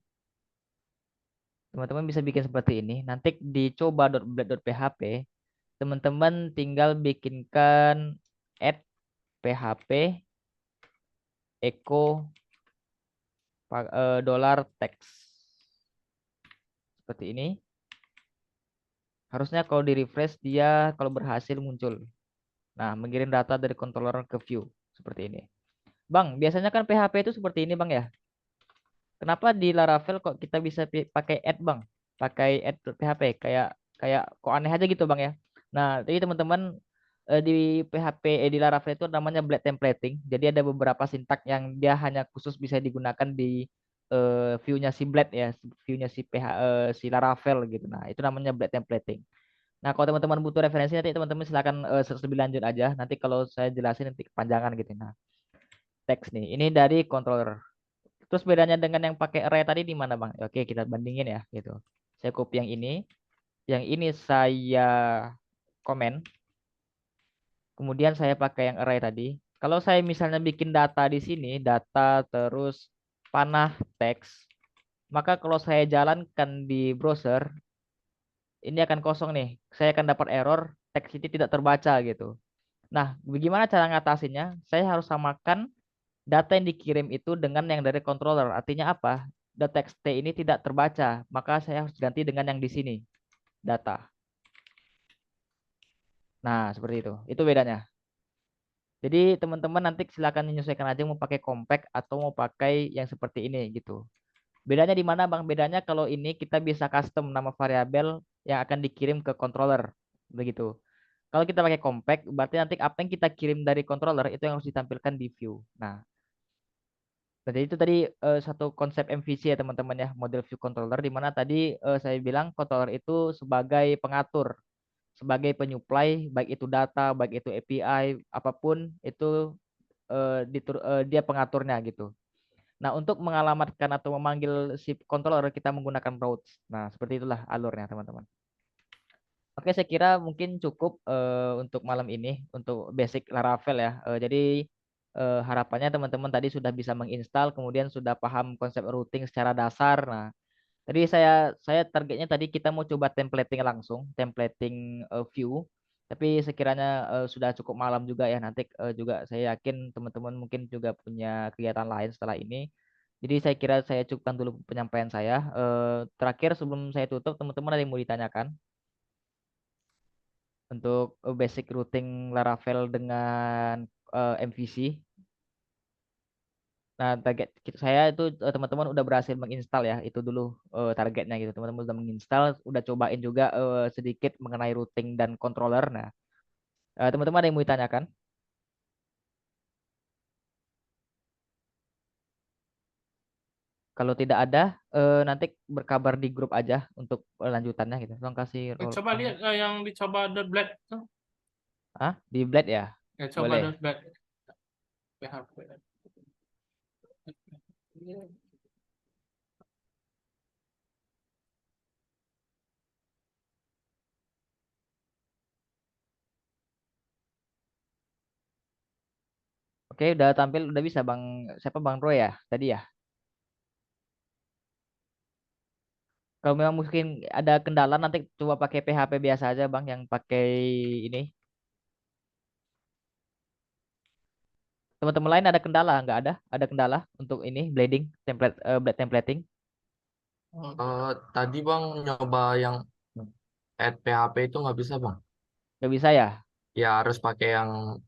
Teman-teman bisa bikin seperti ini. Nanti di coba.blade.php, teman-teman tinggal bikinkan add php echo dollar text seperti ini. Harusnya kalau di refresh dia kalau berhasil muncul. Nah, mengirim data dari controller ke view seperti ini. Bang, biasanya kan PHP itu seperti ini, Bang ya. Kenapa di Laravel kok kita bisa pakai add, Bang? Pakai add PHP kayak kayak kok aneh aja gitu, Bang ya. Nah, jadi teman-teman di PHP di Laravel itu namanya blade templating. Jadi ada beberapa sintak yang dia hanya khusus bisa digunakan di view-nya si blade ya, view-nya si Laravel gitu. Nah, itu namanya blade templating. Nah, kalau teman-teman butuh referensi nanti teman-teman silakan search lebih lanjut aja. Nanti kalau saya jelasin nanti kepanjangan gitu. Nah, teks nih. Ini dari controller. Terus bedanya dengan yang pakai array tadi di mana, Bang? Oke, kita bandingin ya gitu. Saya copy yang ini. Yang ini saya komen. Kemudian saya pakai yang array tadi. Kalau saya misalnya bikin data di sini, data terus panah teks, maka kalau saya jalankan di browser, ini akan kosong nih. Saya akan dapat error, teks ini tidak terbaca gitu. Nah, bagaimana cara ngatasinnya? Saya harus samakan data yang dikirim itu dengan yang dari controller. Artinya apa? Data txt ini tidak terbaca, maka saya harus ganti dengan yang di sini, data. Nah, seperti itu. Itu bedanya. Jadi teman-teman nanti silakan menyesuaikan aja mau pakai compact atau mau pakai yang seperti ini gitu. Bedanya di mana Bang? Bedanya kalau ini kita bisa custom nama variabel yang akan dikirim ke controller begitu. Kalau kita pakai compact, berarti nanti apa yang kita kirim dari controller itu yang harus ditampilkan di view. Nah, jadi itu tadi satu konsep MVC ya teman-teman ya, model view controller, di mana tadi saya bilang controller itu sebagai pengatur, sebagai penyuplai, baik itu data, baik itu API, apapun itu dia pengaturnya gitu. Nah, untuk mengalamatkan atau memanggil si controller kita menggunakan routes. Nah, seperti itulah alurnya teman-teman. Oke, saya kira mungkin cukup untuk malam ini untuk basic Laravel ya. Jadi harapannya teman-teman tadi sudah bisa menginstal, kemudian sudah paham konsep routing secara dasar. Nah, tadi saya targetnya tadi kita mau coba templating langsung, templating view. Tapi sekiranya sudah cukup malam juga ya. Nanti juga saya yakin teman-teman mungkin juga punya kegiatan lain setelah ini. Jadi saya kira saya cukupkan dulu penyampaian saya. Terakhir sebelum saya tutup, teman-teman ada yang mau ditanyakan untuk basic routing Laravel dengan MVC. Nah, target saya itu teman-teman udah berhasil menginstal ya, itu dulu targetnya gitu. Teman-teman udah menginstal, udah cobain juga sedikit mengenai routing dan controller. Nah, teman-teman ada yang mau ditanyakan? Kalau tidak ada, nanti berkabar di grup aja untuk lanjutannya gitu. Tolong kasih roll Coba on. lihat yang dicoba .blade tuh. Ah, di Blade ya? Ya coba Boleh. .blade PHP. Oke, udah tampil, udah bisa Bang. Siapa Bang Roy ya? Tadi ya? Kalau memang mungkin ada kendala nanti coba pakai PHP biasa aja Bang yang pakai ini. Teman-teman lain ada kendala? Nggak ada? Ada kendala untuk ini blading, blade templating? Tadi Bang nyoba yang add PHP itu nggak bisa Bang. Nggak bisa ya? Ya harus pakai yang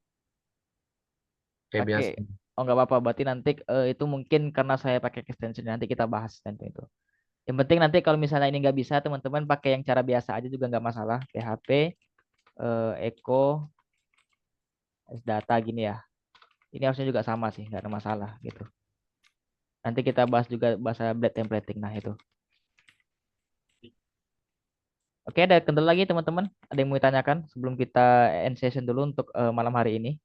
kayak Pakai. biasa. Oh nggak apa-apa. Berarti nanti itu mungkin karena saya pakai extension nanti kita bahas nanti itu. Yang penting nanti kalau misalnya ini nggak bisa teman-teman pakai yang cara biasa aja juga nggak masalah. PHP, Echo, Data gini ya. Ini harusnya juga sama sih, nggak ada masalah gitu. Nanti kita bahas juga bahasa blade templating. Nah itu. Oke, ada kendala lagi teman-teman? Ada yang mau ditanyakan sebelum kita end session dulu untuk malam hari ini?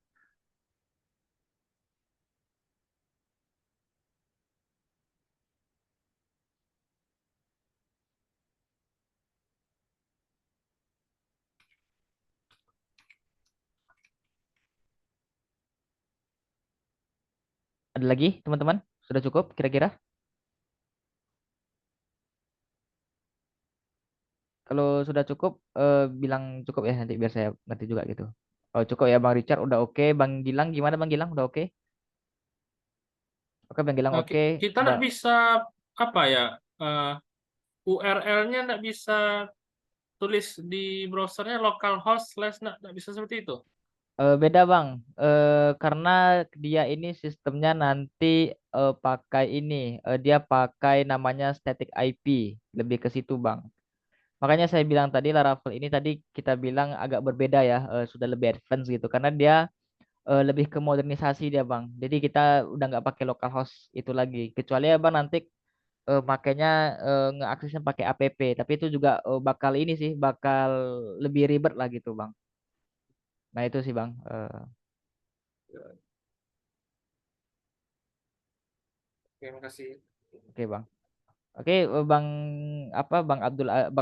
Ada lagi teman-teman? Sudah cukup kira-kira? Kalau sudah cukup, bilang cukup ya nanti biar saya ngerti juga gitu. Oh cukup ya Bang Richard, udah oke. Bang Gilang gimana Bang Gilang? Udah oke? Oke Bang Gilang Oke, oke. kita Udah. nggak bisa apa ya, URL-nya nggak bisa tulis di browsernya localhost slash, nggak bisa seperti itu. Beda Bang, karena dia ini sistemnya nanti pakai ini, dia pakai namanya static IP, lebih ke situ Bang. Makanya saya bilang tadi Laravel ini tadi kita bilang agak berbeda ya, sudah lebih advance gitu, karena dia lebih ke modernisasi dia Bang. Jadi kita udah nggak pakai localhost itu lagi, kecuali ya Bang nanti makanya ngeaksesnya pakai app, tapi itu juga bakal ini sih, bakal lebih ribet lah gitu Bang. Nah itu sih Bang. Oke, makasih. Oke Bang. Oke, Bang apa Bang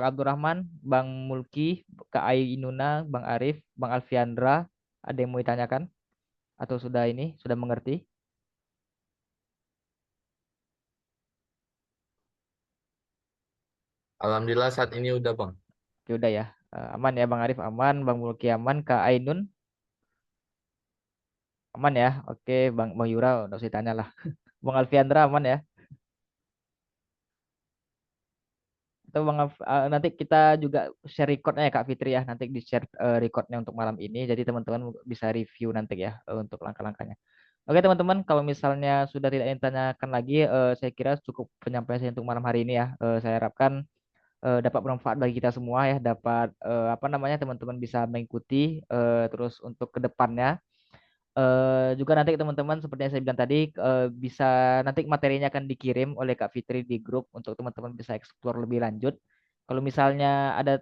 Abdurrahman, Bang Mulki, Kak Ainuna, Bang Arif, Bang Alfiandra, ada yang mau ditanyakan atau sudah ini sudah mengerti? Alhamdulillah saat ini udah Bang. Oke, udah ya. Aman ya Bang Arif aman, Bang Mulki aman, Kak Ainun aman ya. Oke, Bang Yura udah usah ditanya lah. Bang Alfiandra aman ya. Atau nanti kita juga share recordnya ya Kak Fitri ya. Nanti di share recordnya untuk malam ini. Jadi teman-teman bisa review nanti ya untuk langkah-langkahnya. Oke teman-teman, kalau misalnya sudah tidak ingin tanyakan lagi, saya kira cukup penyampaian saya untuk malam hari ini ya. Saya harapkan dapat bermanfaat bagi kita semua ya, dapat apa namanya teman-teman bisa mengikuti terus untuk kedepannya. Juga nanti teman-teman seperti yang saya bilang tadi bisa nanti materinya akan dikirim oleh Kak Fitri di grup untuk teman-teman bisa eksplor lebih lanjut. Kalau misalnya ada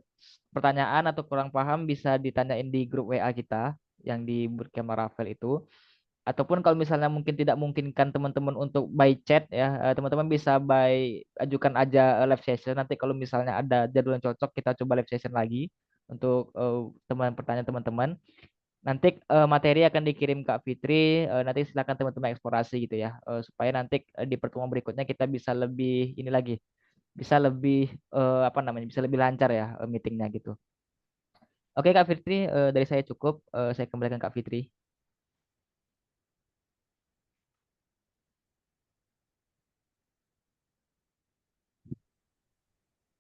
pertanyaan atau kurang paham bisa ditanyain di grup WA kita yang di Bootcamp Laravel itu. Ataupun kalau misalnya mungkin tidak memungkinkan teman-teman untuk by chat ya, teman-teman bisa by ajukan aja live session. Nanti kalau misalnya ada jadwal yang cocok kita coba live session lagi untuk teman pertanyaan teman-teman. Nanti materi akan dikirim Kak Fitri, nanti silakan teman-teman eksplorasi gitu ya, supaya nanti di pertemuan berikutnya kita bisa lebih ini lagi, bisa lebih apa namanya, bisa lebih lancar ya meetingnya gitu. Oke Kak Fitri, dari saya cukup, saya kembalikan Kak Fitri.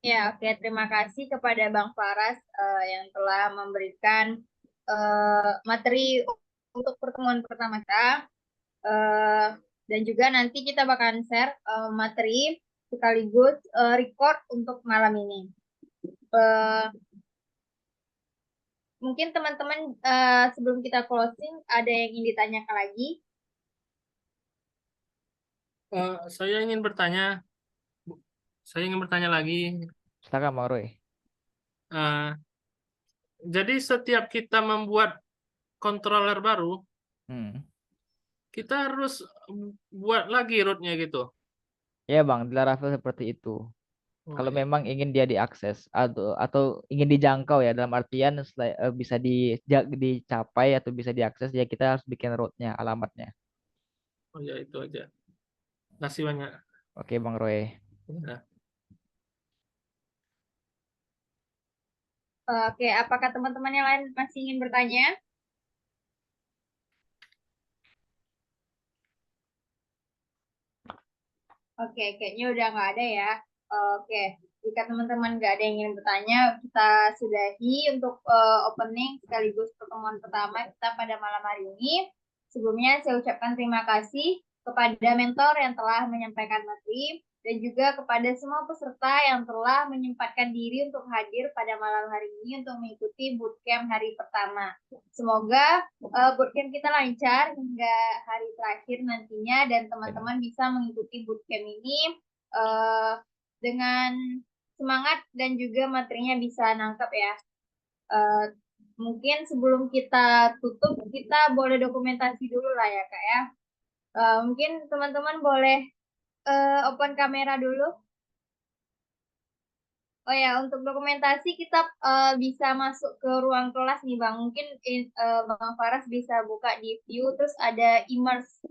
Ya, oke. Terima kasih kepada Bang Faras yang telah memberikan materi untuk pertemuan pertama kita. Eh, dan juga nanti kita bakalan share materi sekaligus record untuk malam ini. Eh, Mungkin teman-teman sebelum kita closing ada yang ingin ditanyakan lagi? Saya ingin bertanya, lagi. Silakan Bang Roy. Eh, jadi setiap kita membuat controller baru, Hmm. kita harus buat lagi rootnya gitu. Ya Bang, di Laravel seperti itu. Oh, Kalau iya. memang ingin dia diakses atau ingin dijangkau ya, dalam artian bisa dicapai atau bisa diakses ya, kita harus bikin rootnya, alamatnya. Oh ya, itu aja. Kasih banyak. Oke Bang Roy. Ya. Oke, apakah teman-teman yang lain masih ingin bertanya? Oke, kayaknya udah nggak ada ya. Oke, jika teman-teman nggak ada yang ingin bertanya, kita sudahi untuk opening sekaligus pertemuan pertama kita pada malam hari ini. Sebelumnya saya ucapkan terima kasih kepada mentor yang telah menyampaikan materi dan juga kepada semua peserta yang telah menyempatkan diri untuk hadir pada malam hari ini untuk mengikuti bootcamp hari pertama. Semoga bootcamp kita lancar hingga hari terakhir nantinya dan teman-teman bisa mengikuti bootcamp ini dengan semangat dan juga materinya bisa nangkep ya. Mungkin sebelum kita tutup kita boleh dokumentasi dulu lah ya Kak ya. Mungkin teman-teman boleh open kamera dulu. Oh ya, untuk dokumentasi kita bisa masuk ke ruang kelas nih Bang. Mungkin Bang Faras bisa buka di view, terus ada immerse.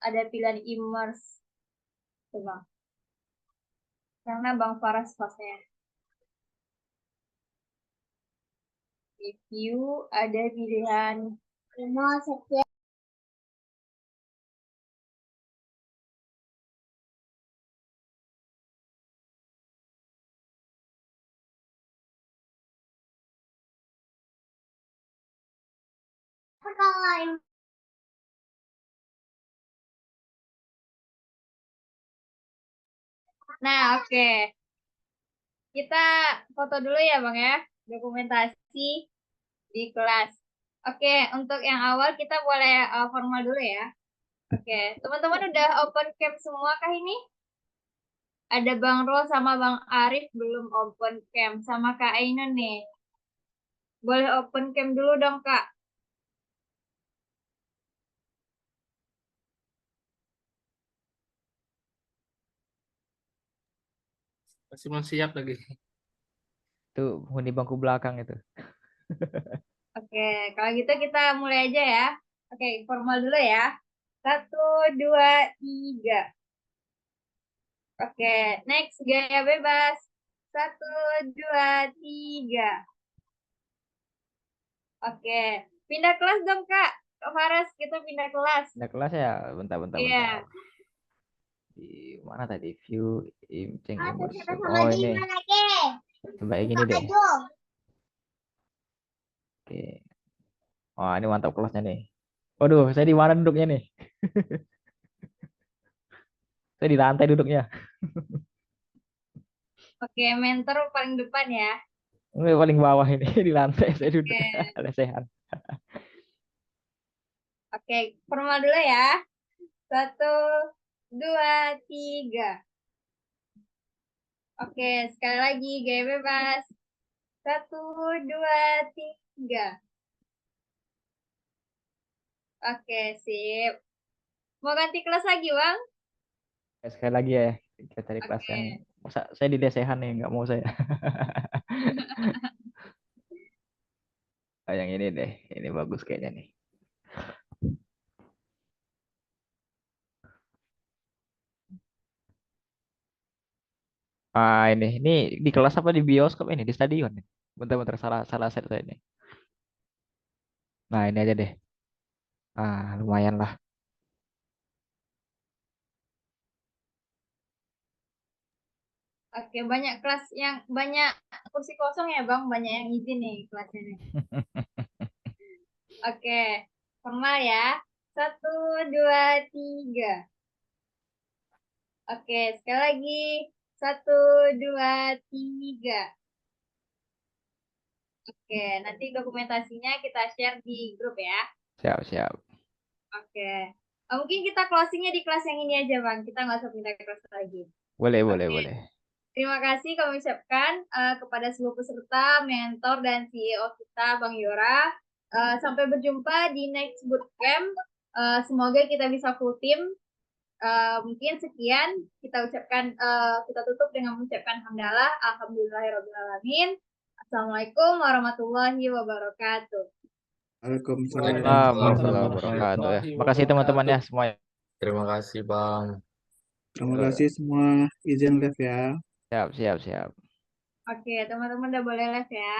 Ada pilihan immerse. Tuh Bang. Karena Bang Faras kelasnya. Di view ada pilihan immerse. Nah, oke. Kita foto dulu ya Bang ya. Dokumentasi di kelas. Oke, untuk yang awal kita boleh formal dulu ya. Oke, teman-teman udah open cam semua kah ini? Ada Bang Ro sama Bang Arif belum open cam. Sama Kak Aina nih. Boleh open cam dulu dong Kak. Masih belum siap lagi. Tuh huni bangku belakang itu. Oke, kalau gitu kita mulai aja ya. Oke, formal dulu ya. 1, 2, 3. Oke, next gaya bebas. 1, 2, 3. Oke, pindah kelas dong Kak. Kak Faras, kita pindah kelas. Ada kelas ya, bentar. Iya. Di mana tadi view imaging immersion? Oh ini, coba yang ini deh. Oke. Wah ini mantap kelasnya nih. Waduh, saya di mana duduknya nih? Saya di lantai duduknya. Oke, mentor paling depan ya. Ini paling bawah ini di lantai saya duduk Oke. lesehan. Oke, formal dulu ya. 1, 2, 3. Oke, sekali lagi gaya bebas. 1, 2, 3. Oke, sip. Mau ganti kelas lagi, Bang? Sekali lagi ya, kita cari kelas yang Oke. masa saya di lesehan nih, nggak mau saya. Ah, yang ini deh, ini bagus kayaknya nih. Ah, ini di kelas apa di bioskop ini di stadion nih. Bentar-bentar salah salah set saya ini. Nah, ini aja deh. Ah, lumayan lah. Oke, banyak kelas yang banyak kursi kosong ya, Bang. Banyak yang izin nih kelasnya nih. Oke, formal ya. 1, 2, 3. Oke, sekali lagi. 1, 2, 3. Oke, nanti dokumentasinya kita share di grup ya. Siap, siap. Oke. Mungkin kita closingnya di kelas yang ini aja, Bang. Kita nggak usah pindah ke kelas lagi. Boleh, boleh, Oke. boleh. Terima kasih kami ucapkan kepada seluruh peserta, mentor, dan CEO kita, Bang Yora. Sampai berjumpa di next bootcamp. Semoga kita bisa full team. Mungkin sekian kita ucapkan, kita tutup dengan mengucapkan hamdalah, alhamdulillahirobbilalamin. Assalamualaikum warahmatullahi wabarakatuh. Waalaikumsalam Warahmatullahi wabarakatuh ya. Makasih teman-teman ya semua. Terima kasih, Bang. Terima kasih semua. Izin live ya. Siap, siap, siap. Oke, teman-teman udah boleh live ya.